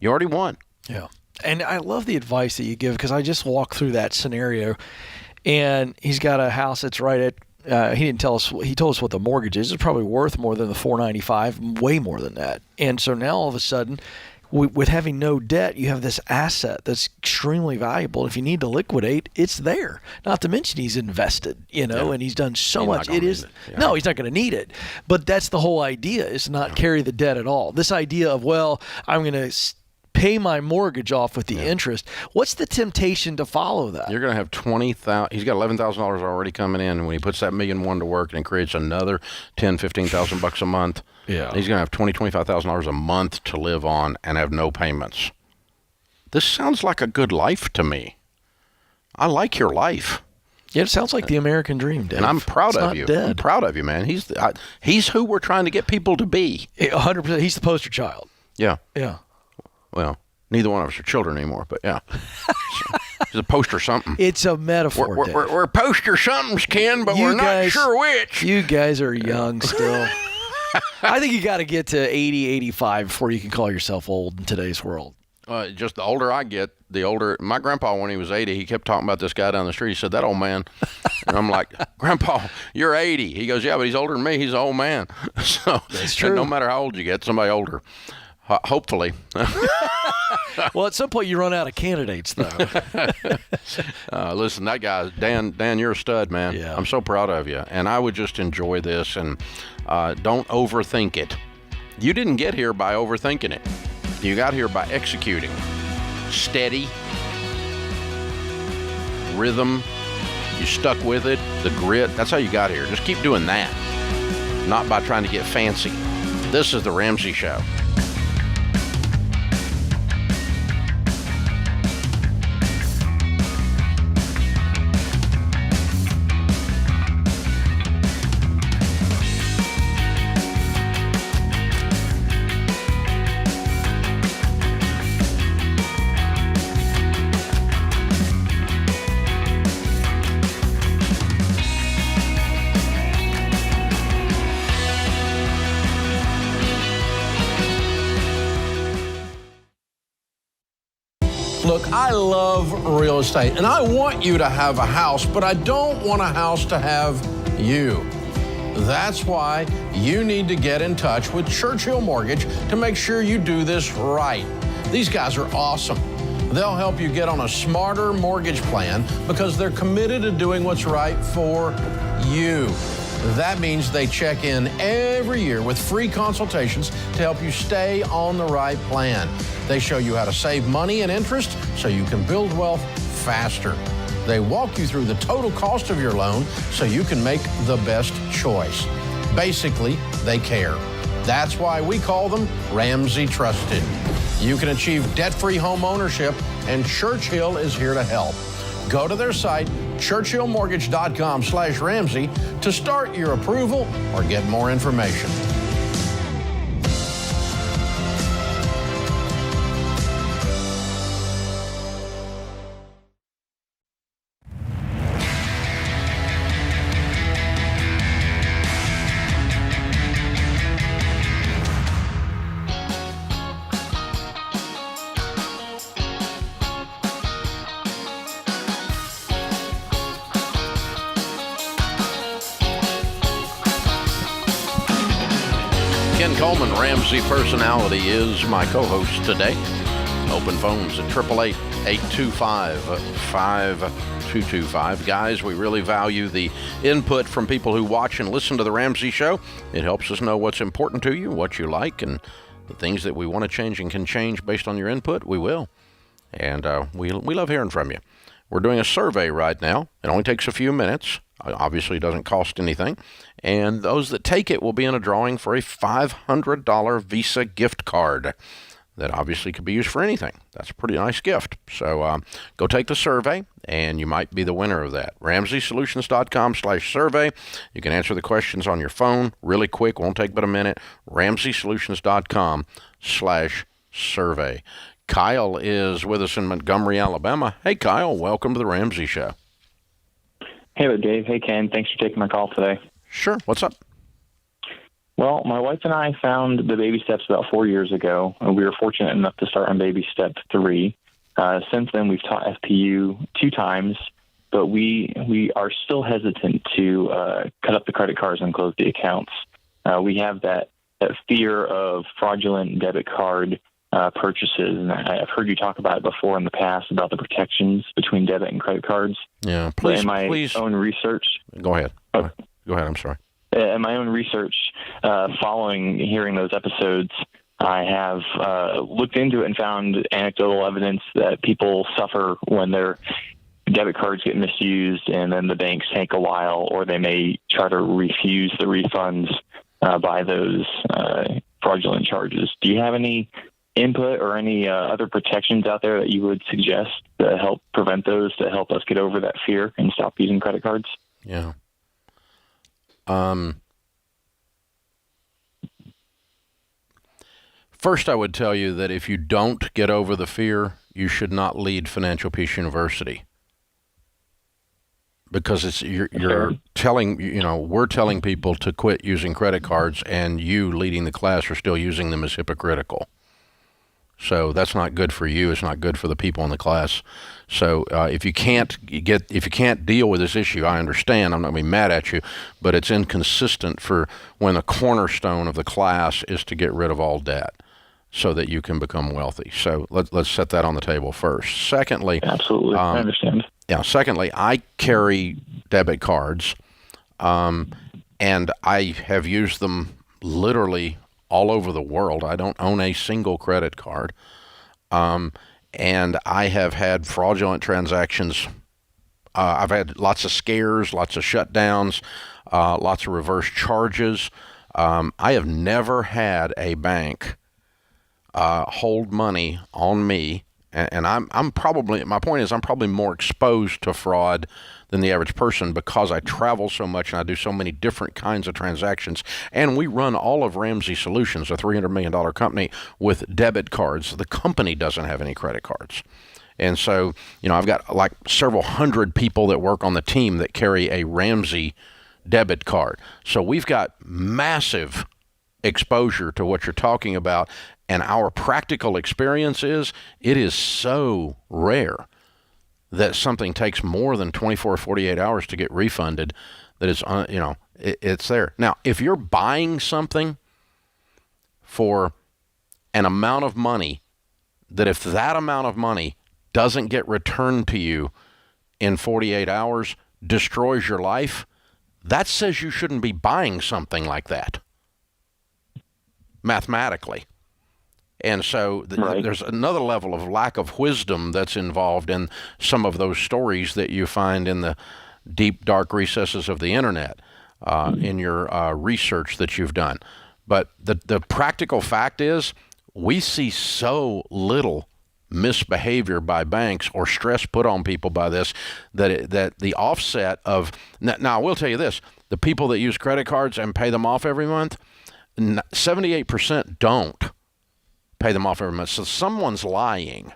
You already won. Yeah. And I love the advice that you give because I just walked through that scenario, and he's got a house that's right at. He didn't tell us. He told us what the mortgage is. It's probably worth more than the $495, way more than that. And so now all of a sudden, with having no debt, you have this asset that's extremely valuable. If you need to liquidate, it's there. Not to mention he's invested, and he's done so much. No, he's not going to need it. But that's the whole idea, is not carry the debt at all. This idea of, I'm going to pay my mortgage off with the interest. What's the temptation to follow that? You're going to have $20,000. He's got $11,000 already coming in, and when he puts that $1.1 million to work and creates another $10,000-$15,000 a month, he's going to have $20,000-$25,000 a month to live on and have no payments. This sounds like a good life to me. I like your life. Yeah, it sounds like the American dream, Dave. And I'm proud of you. Dead. I'm proud of you, man. He's who we're trying to get people to be. 100%. He's the poster child. Yeah. Yeah. Well, neither one of us are children anymore, but yeah. He's a poster something. It's a metaphor, We're poster somethings, Ken, but we're not sure which. You guys are young still. I think you got to get to 80, 85 before you can call yourself old in today's world. Just the older I get, the older. My grandpa, when he was 80, he kept talking about this guy down the street. He said, "That old man." And I'm like, "Grandpa, you're 80." He goes, "Yeah, but he's older than me. He's an old man." So that's true. No matter how old you get, somebody older. Hopefully. Well, at some point you run out of candidates, though. Listen, that guy, Dan, you're a stud, man. Yeah. I'm so proud of you. And I would just enjoy this, and don't overthink it. You didn't get here by overthinking it. You got here by executing. Steady. Rhythm. You stuck with it. The grit. That's how you got here. Just keep doing that. Not by trying to get fancy. This is The Ramsey Show. Look, I love real estate, and I want you to have a house, but I don't want a house to have you. That's why you need to get in touch with Churchill Mortgage to make sure you do this right. These guys are awesome. They'll help you get on a smarter mortgage plan because they're committed to doing what's right for you. That means they check in every year with free consultations to help you stay on the right plan. They show you how to save money and interest so you can build wealth faster. They walk you through the total cost of your loan so you can make the best choice. Basically, they care. That's why we call them Ramsey Trusted. You can achieve debt-free home ownership, and Churchill is here to help. Go to their site, churchillmortgage.com/Ramsey, to start your approval or get more information. Ken Coleman, Ramsey Personality, is my co-host today. Open phones at 888-825-5225. Guys, we really value the input from people who watch and listen to The Ramsey Show. It helps us know what's important to you, what you like, and the things that we want to change and can change based on your input, we will. And we love hearing from you. We're doing a survey right now. It only takes a few minutes. Obviously, it doesn't cost anything. And those that take it will be in a drawing for a $500 Visa gift card that obviously could be used for anything. That's a pretty nice gift. So go take the survey, and you might be the winner of that. RamseySolutions.com/survey. You can answer the questions on your phone really quick. Won't take but a minute. RamseySolutions.com/survey. Kyle is with us in Montgomery, Alabama. Hey, Kyle, welcome to The Ramsey Show. Hey there, Dave. Hey, Ken. Thanks for taking my call today. Sure. What's up? Well, my wife and I found the baby steps about 4 years ago, and we were fortunate enough to start on baby step 3. Since then, we've taught FPU 2 times, but we are still hesitant to cut up the credit cards and close the accounts. We have that fear of fraudulent debit card purchases, and I've heard you talk about it before in the past about the protections between debit and credit cards. Yeah, but in my own research, go ahead. Go ahead. I'm sorry. In my own research, following hearing those episodes, I have looked into it and found anecdotal evidence that people suffer when their debit cards get misused, and then the banks take a while, or they may try to refuse the refunds by those fraudulent charges. Do you have any input or any other protections out there that you would suggest to help prevent those, to help us get over that fear and stop using credit cards? Yeah. First, I would tell you that if you don't get over the fear, you should not lead Financial Peace University, because you're telling, we're telling people to quit using credit cards, and you leading the class are still using them as hypocritical. So that's not good for you. It's not good for the people in the class. So if you can't deal with this issue, I understand. I'm not going to be mad at you, but it's inconsistent for when the cornerstone of the class is to get rid of all debt so that you can become wealthy. So let's set that on the table first. Secondly, absolutely, I understand. Yeah. Secondly, I carry debit cards, and I have used them literally all over the world. I don't own a single credit card. And I have had fraudulent transactions. I've had lots of scares, lots of shutdowns, lots of reverse charges. I have never had a bank hold money on me. And I'm probably, my point is, I'm probably more exposed to fraud than the average person, because I travel so much and I do so many different kinds of transactions. And we run all of Ramsey Solutions, a $300 million company, with debit cards. The company doesn't have any credit cards. And so, I've got like several hundred people that work on the team that carry a Ramsey debit card. So we've got massive exposure to what you're talking about. And our practical experience is, it is so rare that something takes more than 24 or 48 hours to get refunded, that it's, it's there. Now, if you're buying something for an amount of money that, if that amount of money doesn't get returned to you in 48 hours, destroys your life, that says you shouldn't be buying something like that, mathematically. And so there's another level of lack of wisdom that's involved in some of those stories that you find in the deep, dark recesses of the internet, in your research that you've done. But the practical fact is, we see so little misbehavior by banks or stress put on people by this, that the offset of, now I will tell you this, the people that use credit cards and pay them off every month, 78% don't pay them off every month. So someone's lying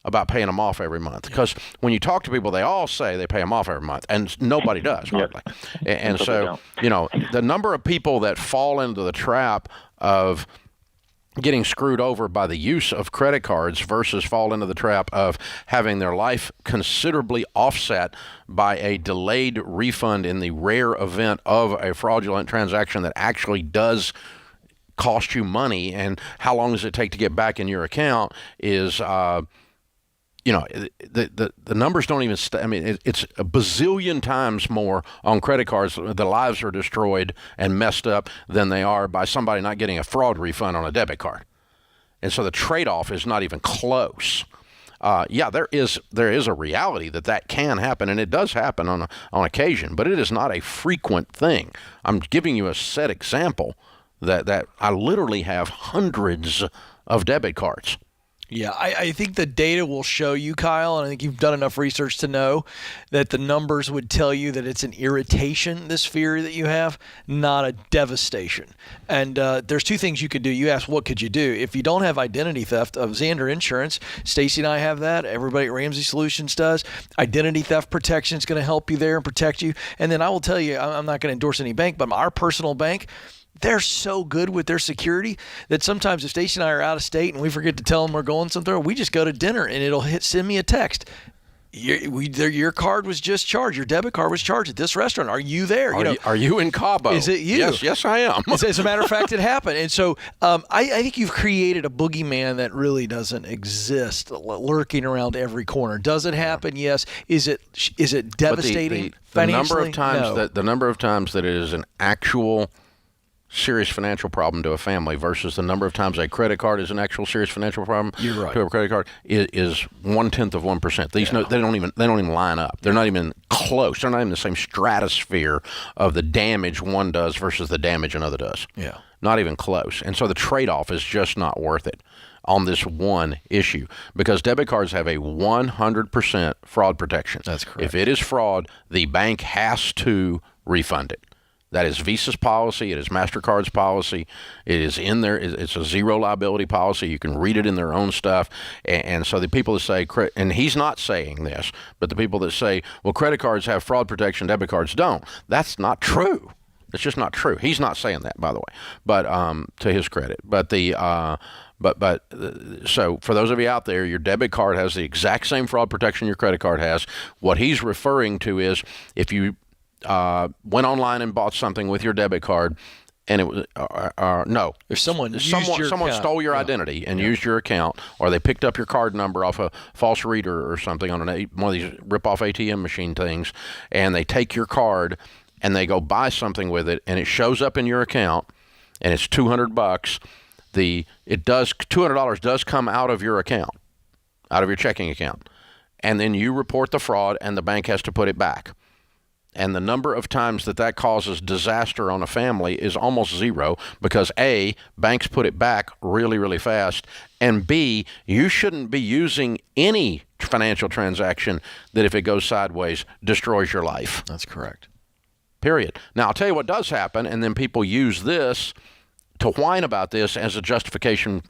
about paying them off every month, because when you talk to people, they all say they pay them off every month, and nobody does, hardly. And so, the number of people that fall into the trap of getting screwed over by the use of credit cards versus fall into the trap of having their life considerably offset by a delayed refund in the rare event of a fraudulent transaction that actually does cost you money, and how long does it take to get back in your account, is the numbers don't even it's a bazillion times more on credit cards. The lives are destroyed and messed up than they are by somebody not getting a fraud refund on a debit card. And so the trade-off is not even close. There is a reality that can happen, and it does happen on occasion, but it is not a frequent thing. I'm giving you a set example that I literally have hundreds of debit cards. Yeah, I think the data will show you, Kyle, and I think you've done enough research to know that the numbers would tell you that it's an irritation, this fear that you have, not a devastation. And there's two things you could do. You asked, what could you do? If you don't have identity theft of Xander Insurance, Stacy and I have that. Everybody at Ramsey Solutions does. Identity theft protection is going to help you there and protect you. And then I will tell you, I'm not going to endorse any bank, but our personal bank, they're so good with their security that sometimes if Stacey and I are out of state and we forget to tell them we're going somewhere, we just go to dinner and it'll send me a text. Your card was just charged. Your debit card was charged at this restaurant. Are you there? Are you in Cabo? Is it you? Yes, I am. As a matter of fact, it happened. And so I think you've created a boogeyman that really doesn't exist, lurking around every corner. Does it happen? Yes. Is it devastating the financially? number of times that it is an actual serious financial problem to a family versus the number of times a credit card is an actual serious financial problem to a credit card is 0.1%. These they don't even line up. They're not even close. They're not even in the same stratosphere of the damage one does versus the damage another does. Yeah. Not even close. And so the trade-off is just not worth it on this one issue because debit cards have a 100% fraud protection. That's correct. If it is fraud, the bank has to refund it. That is Visa's policy. It is MasterCard's policy. It is in there. It's a zero liability policy. You can read it in their own stuff. And so the people that say, and he's not saying this, but the people that say, well, credit cards have fraud protection, debit cards don't. That's not true. It's just not true. He's not saying that, by the way, but to his credit. But so for those of you out there, your debit card has the exact same fraud protection your credit card has. What he's referring to is if you went online and bought something with your debit card, and it was if someone stole your identity and used your account, or they picked up your card number off a false reader or something on one of these rip-off ATM machine things, and they take your card and they go buy something with it, and it shows up in your account, and it's $200. $200 does come out of your account, out of your checking account, and then you report the fraud, and the bank has to put it back. And the number of times that causes disaster on a family is almost zero because A, banks put it back really, really fast, and B, you shouldn't be using any financial transaction that if it goes sideways destroys your life. That's correct. Period. Now, I'll tell you what does happen, and then people use this to whine about this as a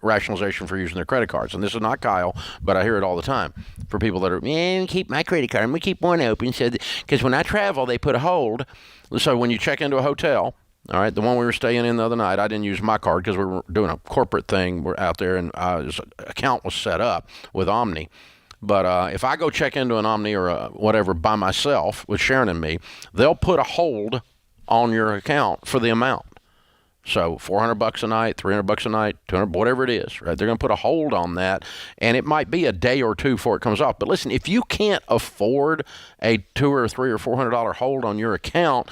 rationalization for using their credit cards. And this is not Kyle, but I hear it all the time for people that are, we keep my credit card and we keep one open because when I travel, they put a hold. So when you check into a hotel, all right, the one we were staying in the other night, I didn't use my card because we were doing a corporate thing. We're out there and his account was set up with Omni. But if I go check into an Omni or whatever by myself with Sharon and me, they'll put a hold on your account for the amount. So $400 a night, $300 a night, $200, whatever it is, right? They're going to put a hold on that, and it might be a day or two before it comes off. But listen, if you can't afford a $200 or $300 or $400 hold on your account,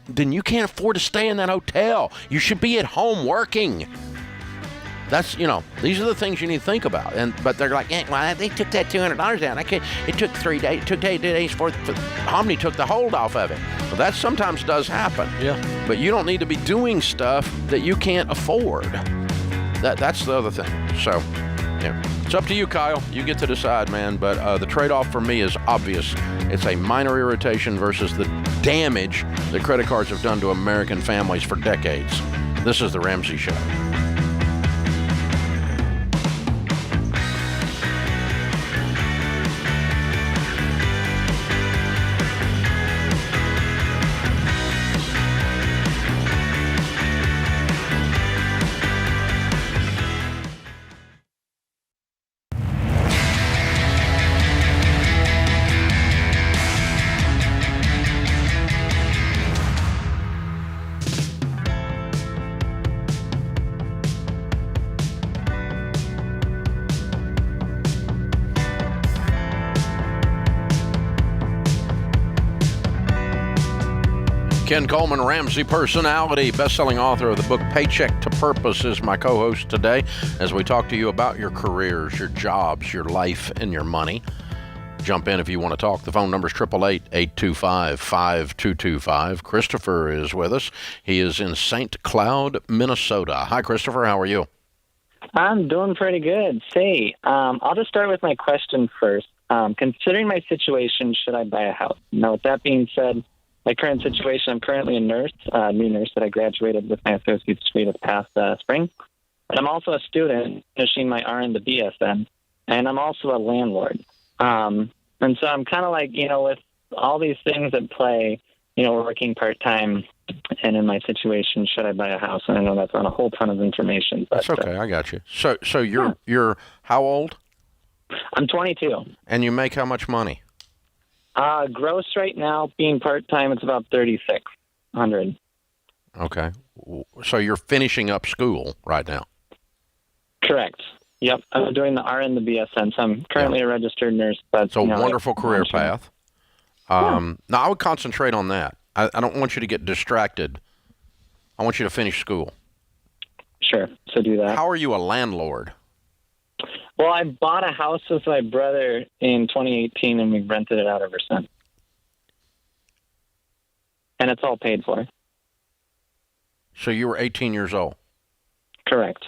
then you can't afford to stay in that hotel. You should be at home working. That's, these are the things you need to think about. But they're like, well, they took that $200 down. It took 3 days. It took 8 days for Omni took the hold off of it. Well, that sometimes does happen. Yeah. But you don't need to be doing stuff that you can't afford. That's the other thing. So, yeah. It's up to you, Kyle. You get to decide, man. But the trade-off for me is obvious. It's a minor irritation versus the damage that credit cards have done to American families for decades. This is The Ramsey Show. Ken Coleman, Ramsey personality, best-selling author of the book Paycheck to Purpose, is my co-host today as we talk to you about your careers, your jobs, your life, and your money. Jump in if you want to talk. The phone number is 888-825-5225. Christopher is with us. He is in St. Cloud, Minnesota. Hi, Christopher. How are you? I'm doing pretty good. Say, I'll just start with my question first. Considering my situation, should I buy a house? Now, with that being said, my current situation, I'm currently a nurse, new nurse that I graduated with my associate's degree this past spring. But I'm also a student finishing my RN to BSN, and I'm also a landlord. And so I'm kind of like, with all these things at play, working part-time, and in my situation, should I buy a house? And I know that's on a whole ton of information. But, that's okay. I got you. So you're how old? I'm 22. And you make how much money? Gross right now, being part-time, it's about $3,600. Okay. So you're finishing up school right now? Correct. Yep. I'm doing the RN, the BSN. So I'm currently a registered nurse. But it's a wonderful career path. Now, I would concentrate on that. I don't want you to get distracted. I want you to finish school. Sure. So do that. How are you a landlord? Well, I bought a house with my brother in 2018, and we've rented it out ever since. And it's all paid for. So you were 18 years old? Correct.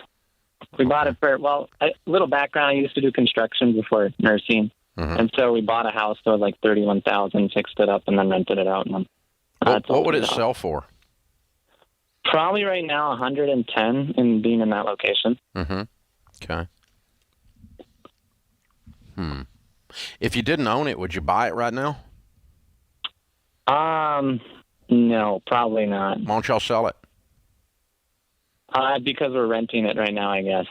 We bought it for, a little background, I used to do construction before nursing. And so we bought a house that was like $31,000, fixed it up, and then rented it out. And what would it sell for? Probably right now 110 in being in that location. Okay. If you didn't own it, would you buy it right now? No, probably not. Why don't y'all sell it? Because we're renting it right now, I guess.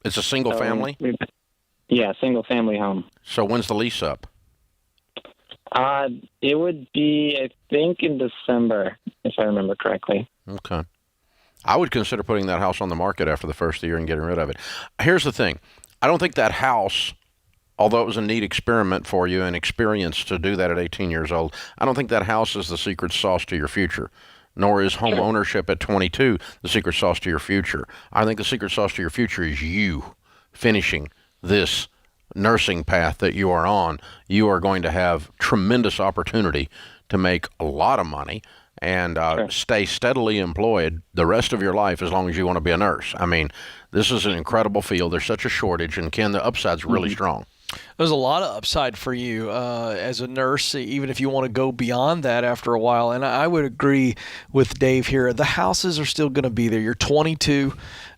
It's a single family? Yeah, single family home. So when's the lease up? It would be, I think, in December, if I remember correctly. Okay. I would consider putting that house on the market after the first year and getting rid of it. Here's the thing. I don't think that house, although it was a neat experiment for you and experience to do that at 18 years old, I don't think that house is the secret sauce to your future. Nor is home ownership at 22 the secret sauce to your future. I think the secret sauce to your future is you finishing this nursing path that you are on. You are going to have tremendous opportunity to make a lot of money and stay steadily employed the rest of your life as long as you want to be a nurse. I mean, this is an incredible field. There's such a shortage, and Ken, the upside's really strong. There's a lot of upside for you as a nurse, even if you want to go beyond that after a while. And I would agree with Dave here. The houses are still going to be there. You're 22.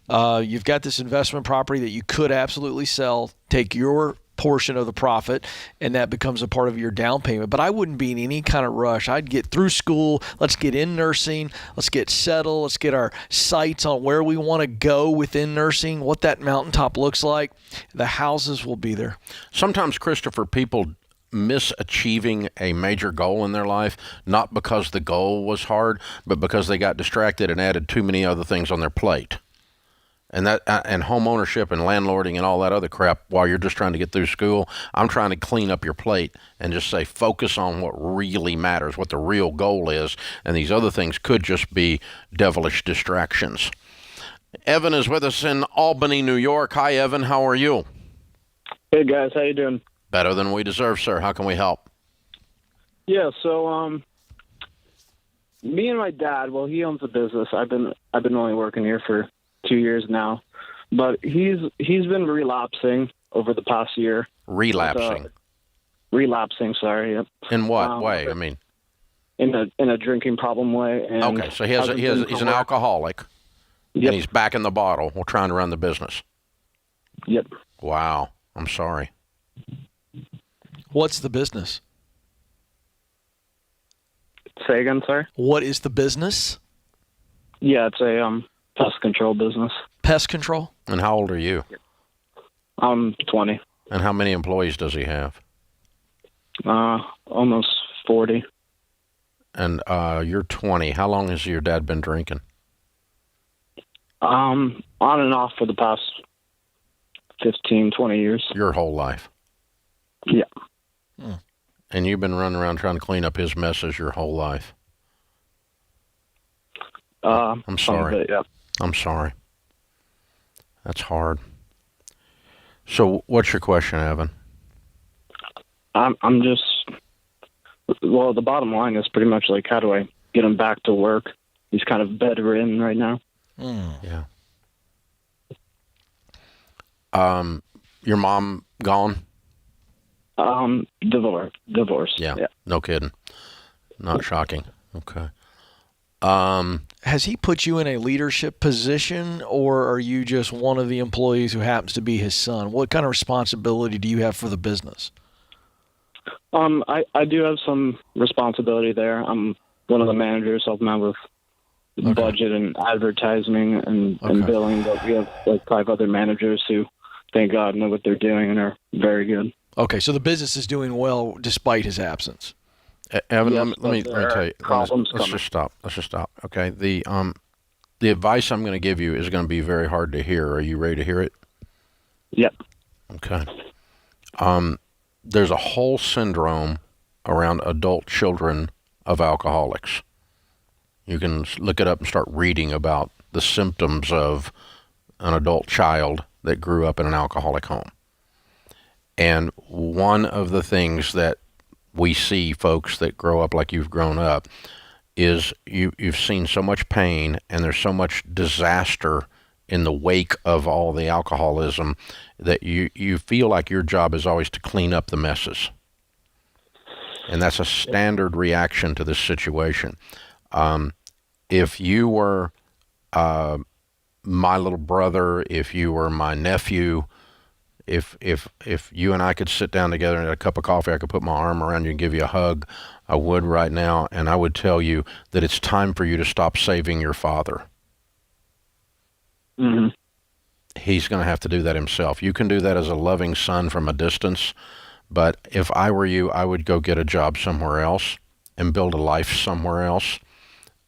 You've got this investment property that you could absolutely sell, take your portion of the profit, and that becomes a part of your down payment. But I wouldn't be in any kind of rush. I'd get through school. Let's get in nursing. Let's get settled. Let's get our sights on where we want to go within nursing, what that mountaintop looks like. The houses will be there. Sometimes, Christopher, people miss achieving a major goal in their life, not because the goal was hard, but because they got distracted and added too many other things on their plate. And that and home ownership and landlording and all that other crap while you're just trying to get through school, I'm trying to clean up your plate and just say focus on what really matters, what the real goal is, and these other things could just be devilish distractions. Evan is with us in Albany, New York. Hi, Evan. How are you? Hey, guys. How you doing? Better than we deserve, sir. How can we help? Yeah, so me and my dad, well, he owns a business. I've been only working here for 2 years now, but he's been relapsing over the past year. Relapsing. Relapsing. Sorry. Yep. In what way? I mean, in a drinking problem way. And okay, so he's an alcoholic, and he's back in the bottle while trying to run the business. Yep. Wow. I'm sorry. What's the business? Say again, sorry? What is the business? Yeah, it's a pest control business. Pest control? And how old are you? I'm 20. And how many employees does he have? Almost 40. And you're 20. How long has your dad been drinking? On and off for the past 15, 20 years. Your whole life? Yeah. And you've been running around trying to clean up his messes your whole life? I'm sorry. Yeah. I'm sorry. That's hard. So what's your question, Evan? I'm just, well, the bottom line is pretty much like, how do I get him back to work? He's kind of bedridden right now. Yeah. Your mom gone? Divorce. Yeah. No kidding. Not shocking. Okay. Has he put you in a leadership position, or are you just one of the employees who happens to be his son? What kind of responsibility do you have for the business? I do have some responsibility there. I'm one of the managers, helping out with budget and advertising and billing, but we have like 5 other managers who, thank God, know what they're doing and are very good. Okay, so the business is doing well despite his absence. Evan, Yes, let me tell you. problems Let's coming. just stop. Let's just stop. Okay. The advice I'm going to give you is going to be very hard to hear. Are you ready to hear it? Yep. Okay. There's a whole syndrome around adult children of alcoholics. You can look it up and start reading about the symptoms of an adult child that grew up in an alcoholic home. And one of the things that we see folks that grow up like you've grown up is you've seen so much pain and there's so much disaster in the wake of all the alcoholism that you feel like your job is always to clean up the messes. And that's a standard reaction to this situation. If you were my little brother, if you were my nephew, if you and I could sit down together and have a cup of coffee, I could put my arm around you and give you a hug, I would right now, and I would tell you that it's time for you to stop saving your father. Mm-hmm. He's going to have to do that himself. You can do that as a loving son from a distance, but if I were you, I would go get a job somewhere else and build a life somewhere else,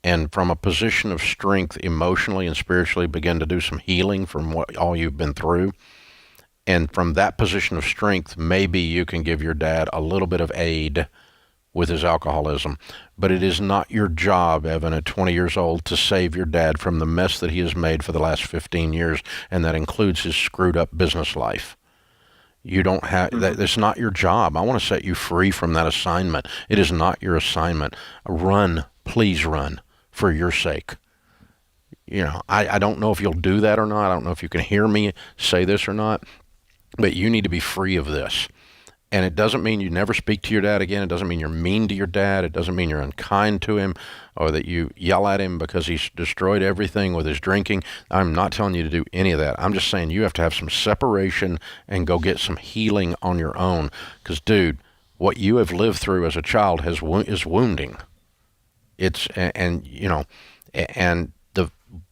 and from a position of strength emotionally and spiritually begin to do some healing from what all you've been through. And from that position of strength, maybe you can give your dad a little bit of aid with his alcoholism. But it is not your job, Evan, at 20 years old, to save your dad from the mess that he has made for the last 15 years, and that includes his screwed up business life. You don't have, that's not your job. I want to set you free from that assignment. It is not your assignment. Run, please run, for your sake. You know, I don't know if you'll do that or not. I don't know if you can hear me say this or not. But you need to be free of this. And it doesn't mean you never speak to your dad again. It doesn't mean you're mean to your dad. It doesn't mean you're unkind to him or that you yell at him because he's destroyed everything with his drinking. I'm not telling you to do any of that. I'm just saying you have to have some separation and go get some healing on your own. Because, dude, what you have lived through as a child is wounding. It's, and you know, and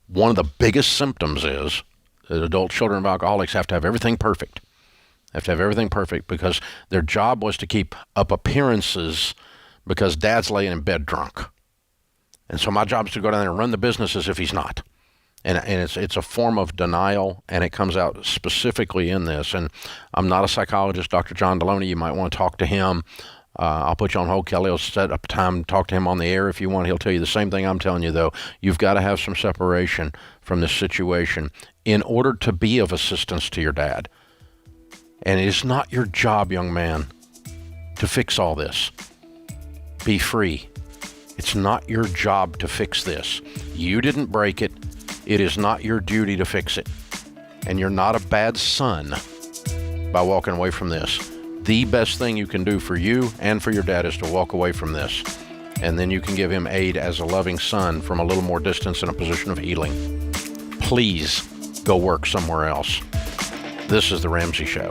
one of the biggest symptoms is that adult children of alcoholics have to have everything perfect. Have to have everything perfect because their job was to keep up appearances because dad's laying in bed drunk. And so my job is to go down there and run the business as if he's not. And it's a form of denial, and it comes out specifically in this. And I'm not a psychologist, Dr. John Deloney. You might want to talk to him. I'll put you on hold. Kelly will set up time to talk to him on the air if you want. He'll tell you the same thing I'm telling you, though. You've got to have some separation from this situation in order to be of assistance to your dad. And it is not your job, young man, to fix all this. Be free. It's not your job to fix this. You didn't break it. It is not your duty to fix it. And you're not a bad son by walking away from this. The best thing you can do for you and for your dad is to walk away from this. And then you can give him aid as a loving son from a little more distance in a position of healing. Please go work somewhere else. This is The Ramsey Show.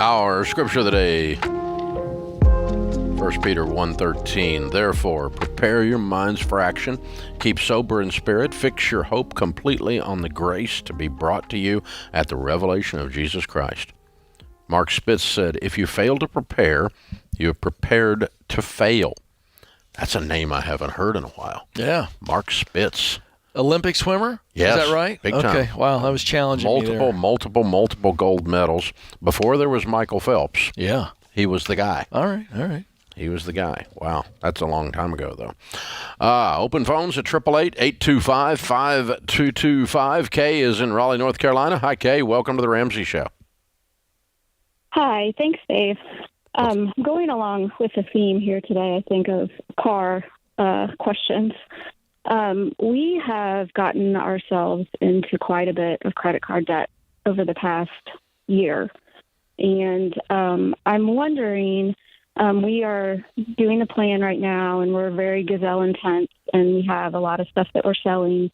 Our scripture of the day, 1 Peter 1:13. Therefore, prepare your minds for action, keep sober in spirit, fix your hope completely on the grace to be brought to you at the revelation of Jesus Christ. Mark Spitz said, if you fail to prepare, you have prepared to fail. That's a name I haven't heard in a while. Yeah. Mark Spitz. Olympic swimmer? Yes. Is that right? Big time. Okay. Wow, that was challenging me there. Multiple gold medals. Before there was Michael Phelps. Yeah. He was the guy. All right. He was the guy. Wow. That's a long time ago, though. Open phones at 888-825-5225. Kay is in Raleigh, North Carolina. Hi, Kay. Welcome to the Ramsey Show. Hi, thanks, Dave. Going along with the theme here today, I think, of car questions. We have gotten ourselves into quite a bit of credit card debt over the past year. And I'm wondering, we are doing a plan right now, and we're very gazelle intense, and we have a lot of stuff that we're selling.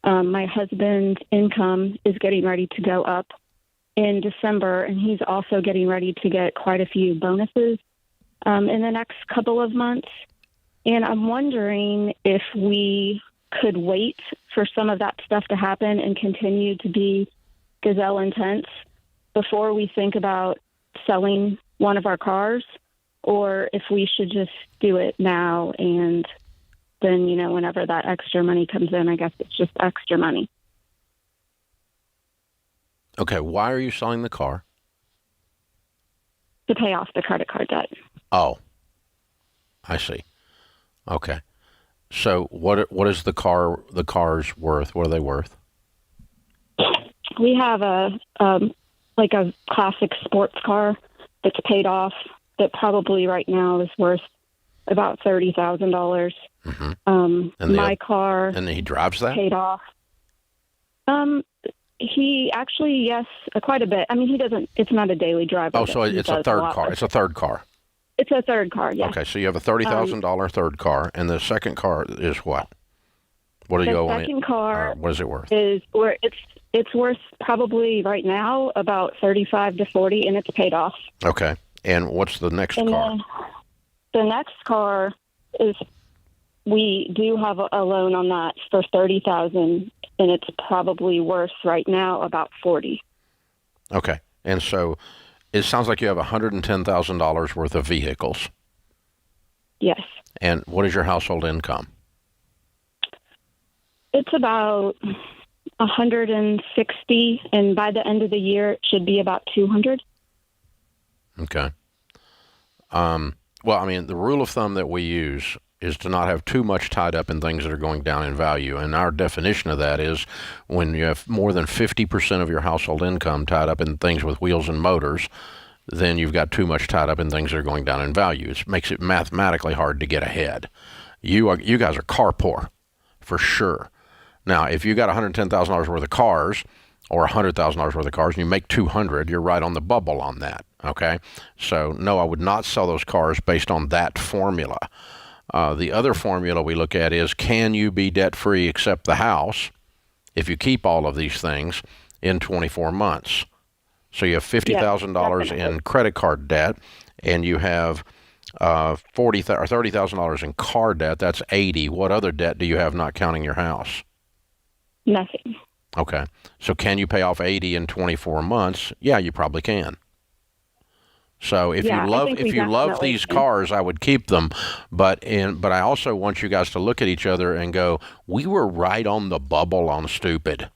My husband's income is getting ready to go up in December, and he's also getting ready to get quite a few bonuses in the next couple of months. And I'm wondering if we could wait for some of that stuff to happen and continue to be gazelle intense before we think about selling one of our cars, or if we should just do it now and then, whenever that extra money comes in, I guess it's just extra money. Okay, why are you selling the car? To pay off the credit card debt. Oh, I see. Okay. So what is the car's worth? What are they worth? We have a classic sports car that's paid off that probably right now is worth about $30,000. Mm-hmm. My car. And he drives that? Paid off. He actually, yes, quite a bit. I mean, he doesn't. It's not a daily driver. Oh, so it's a third car. It's a third car. It's a third car. Yeah. Okay, so you have a $30,000 third car, and the second car is what? What do you owe on it? The second car. What is it worth? It's worth probably right now about $35,000 to $40,000, and it's paid off. Okay, and what's the next car? The next car is, we do have a loan on that for $30,000, and it's probably worth right now about $40,000. Okay, and so it sounds like you have $110,000 worth of vehicles. Yes. And what is your household income? It's about $160,000, and by the end of the year, it should be about $200,000. Okay. Well, I mean, the rule of thumb that we use is to not have too much tied up in things that are going down in value. And our definition of that is when you have more than 50% of your household income tied up in things with wheels and motors, then you've got too much tied up in things that are going down in value. It makes it mathematically hard to get ahead. You guys are car poor, for sure. Now, if you got $110,000 worth of cars or $100,000 worth of cars and you make $200,000, you're right on the bubble on that, okay? So, no, I would not sell those cars based on that formula. The other formula we look at is, can you be debt-free except the house if you keep all of these things in 24 months? So you have $50,000 in credit card debt, and you have $30,000 in car debt. That's $80,000. What other debt do you have not counting your house? Nothing. Okay. So can you pay off $80,000 in 24 months? Yeah, you probably can. So if you love these cars, I would keep them. But I also want you guys to look at each other and go, we were right on the bubble on stupid,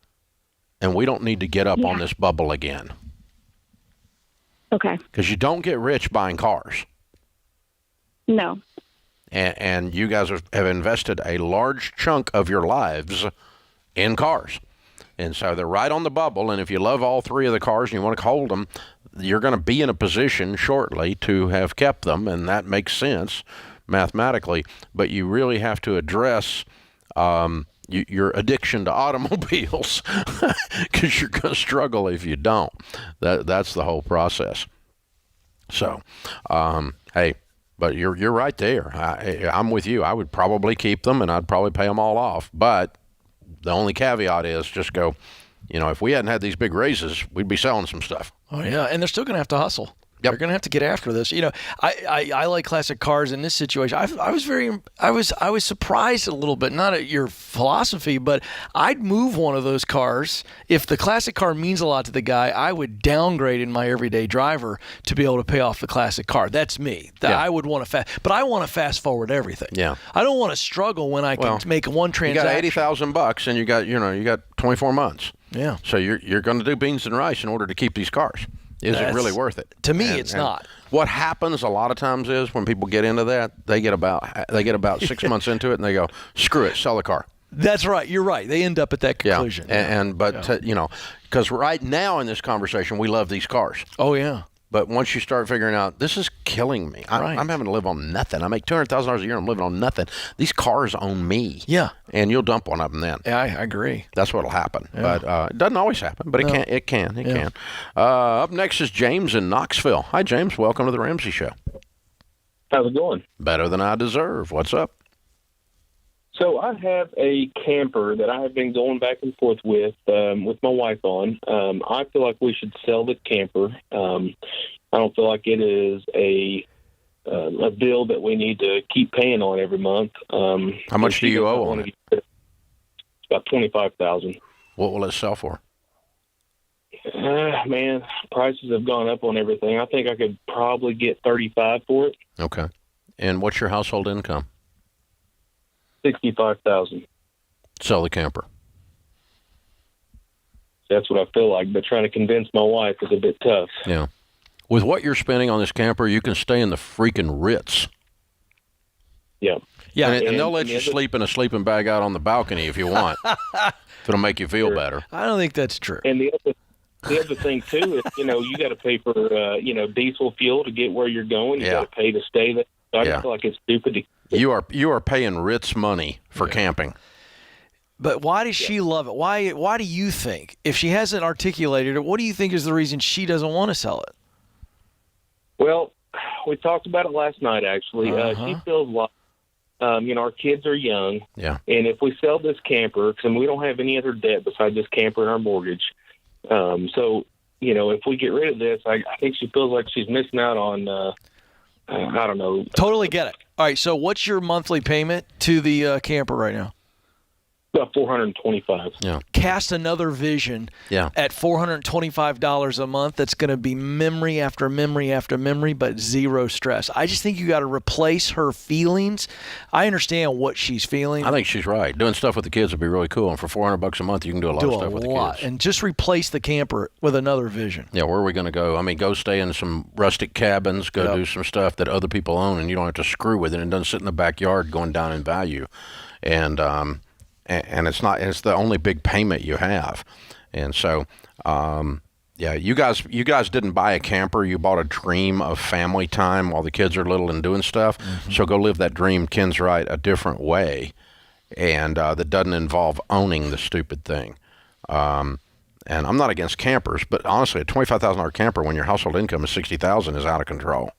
and we don't need to get up on this bubble again. Okay. Because you don't get rich buying cars. No. And you guys have invested a large chunk of your lives in cars. And so they're right on the bubble, and if you love all three of the cars and you want to hold them, you're going to be in a position shortly to have kept them, and that makes sense mathematically. But you really have to address your addiction to automobiles because you're going to struggle if you don't. That's the whole process. So, hey, but you're right there. I'm with you. I would probably keep them, and I'd probably pay them all off. But the only caveat is just go, if we hadn't had these big raises, we'd be selling some stuff. Oh, yeah, and they're still going to have to hustle. Yep. They're going to have to get after this. I like classic cars in this situation. I was surprised a little bit, not at your philosophy, but I'd move one of those cars. If the classic car means a lot to the guy, I would downgrade in my everyday driver to be able to pay off the classic car. That's me. I would want to but I want to fast forward everything. Yeah. I don't want to struggle when I can make one transaction. You got $80,000 and you got 24 months. Yeah. So you're going to do beans and rice in order to keep these cars. Is it really worth it? To me, it's not. What happens a lot of times is when people get into that, they get about 6 months into it and they go, screw it, sell the car. That's right. You're right. They end up at that conclusion. Yeah. Because right now in this conversation, we love these cars. Oh, yeah. But once you start figuring out, this is killing me. I'm having to live on nothing. I make $200,000 a year. I'm living on nothing. These cars own me. Yeah. And you'll dump one of them then. Yeah, I agree. That's what'll happen. Yeah. But it doesn't always happen. But it can. Up next is James in Knoxville. Hi, James. Welcome to the Ramsey Show. How's it going? Better than I deserve. What's up? So I have a camper that I have been going back and forth with my wife on. I feel like we should sell the camper. I don't feel like it is a bill that we need to keep paying on every month. How much do you owe on it? It's about $25,000. What will it sell for? Man, prices have gone up on everything. I think I could probably get $35,000 for it. Okay. And what's your household income? $65,000. Sell the camper. That's what I feel like, but trying to convince my wife is a bit tough. Yeah. With what you're spending on this camper, you can stay in the freaking Ritz. Yeah. Yeah. And they'll let you sleep in a sleeping bag out on the balcony if you want. If it'll make you feel better. I don't think that's true. And the other thing, too, is, you got to pay for, diesel fuel to get where you're going. You got to pay to stay there. So I feel like it's stupid to... You are paying Ritz money for camping. But why does she love it? Why do you think, if she hasn't articulated it, what do you think is the reason she doesn't want to sell it? Well, we talked about it last night, actually. She feels like, our kids are young. Yeah. And if we sell this camper, because we don't have any other debt besides this camper and our mortgage. So, if we get rid of this, I think she feels like she's missing out on, I don't know. Totally get it. All right, so what's your monthly payment to the camper right now? About $425. Yeah. Cast another vision at $425 a month. That's going to be memory after memory after memory, but zero stress. I just think you got to replace her feelings. I understand what she's feeling. I think she's right. Doing stuff with the kids would be really cool. And for $400 a month, you can do a lot of stuff with the kids. And just replace the camper with another vision. Yeah, where are we going to go? I mean, go stay in some rustic cabins. Go do some stuff that other people own, and you don't have to screw with it. It doesn't sit in the backyard going down in value. And it's not. It's the only big payment you have, and so you guys didn't buy a camper. You bought a dream of family time while the kids are little and doing stuff. Mm-hmm. So go live that dream. Ken's right, a different way, and that doesn't involve owning the stupid thing. And I'm not against campers, but honestly, a $25,000 camper when your household income is $60,000 is out of control.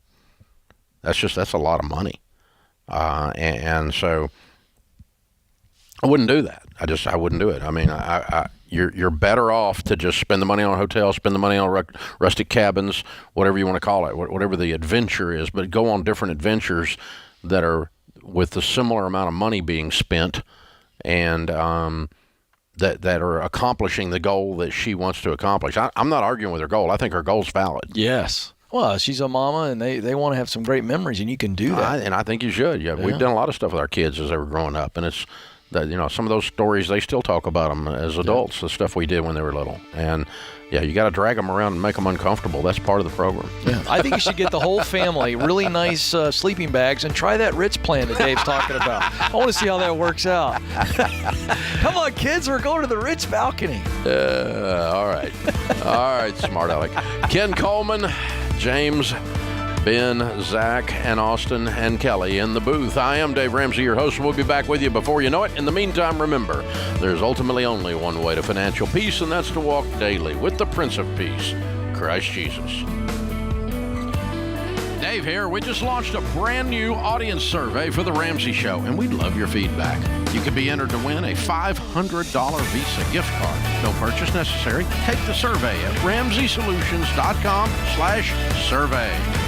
That's a lot of money, and so. I wouldn't do that. I wouldn't do it. I mean, you're better off to just spend the money on a hotel, spend the money on rustic cabins, whatever you want to call it, whatever the adventure is, but go on different adventures that are with a similar amount of money being spent and that are accomplishing the goal that she wants to accomplish. I'm not arguing with her goal. I think her goal's valid. Yes. Well, she's a mama, and they want to have some great memories, and you can do that. And I think you should. Yeah, we've done a lot of stuff with our kids as they were growing up, and it's that some of those stories they still talk about them as adults. The stuff we did when they were little, and you got to drag them around and make them uncomfortable. That's part of the program. Yeah, I think you should get the whole family really nice sleeping bags and try that Ritz plan that Dave's talking about. I want to see how that works out. Come on, kids, we're going to the Ritz balcony. All right, smart aleck. Ken Coleman, James, Ben, Zach, and Austin, and Kelly in the booth. I am Dave Ramsey, your host. We'll be back with you before you know it. In the meantime, remember, there's ultimately only one way to financial peace, and that's to walk daily with the Prince of Peace, Christ Jesus. Dave here. We just launched a brand new audience survey for The Ramsey Show, and we'd love your feedback. You could be entered to win a $500 Visa gift card. No purchase necessary. Take the survey at RamseySolutions.com/survey.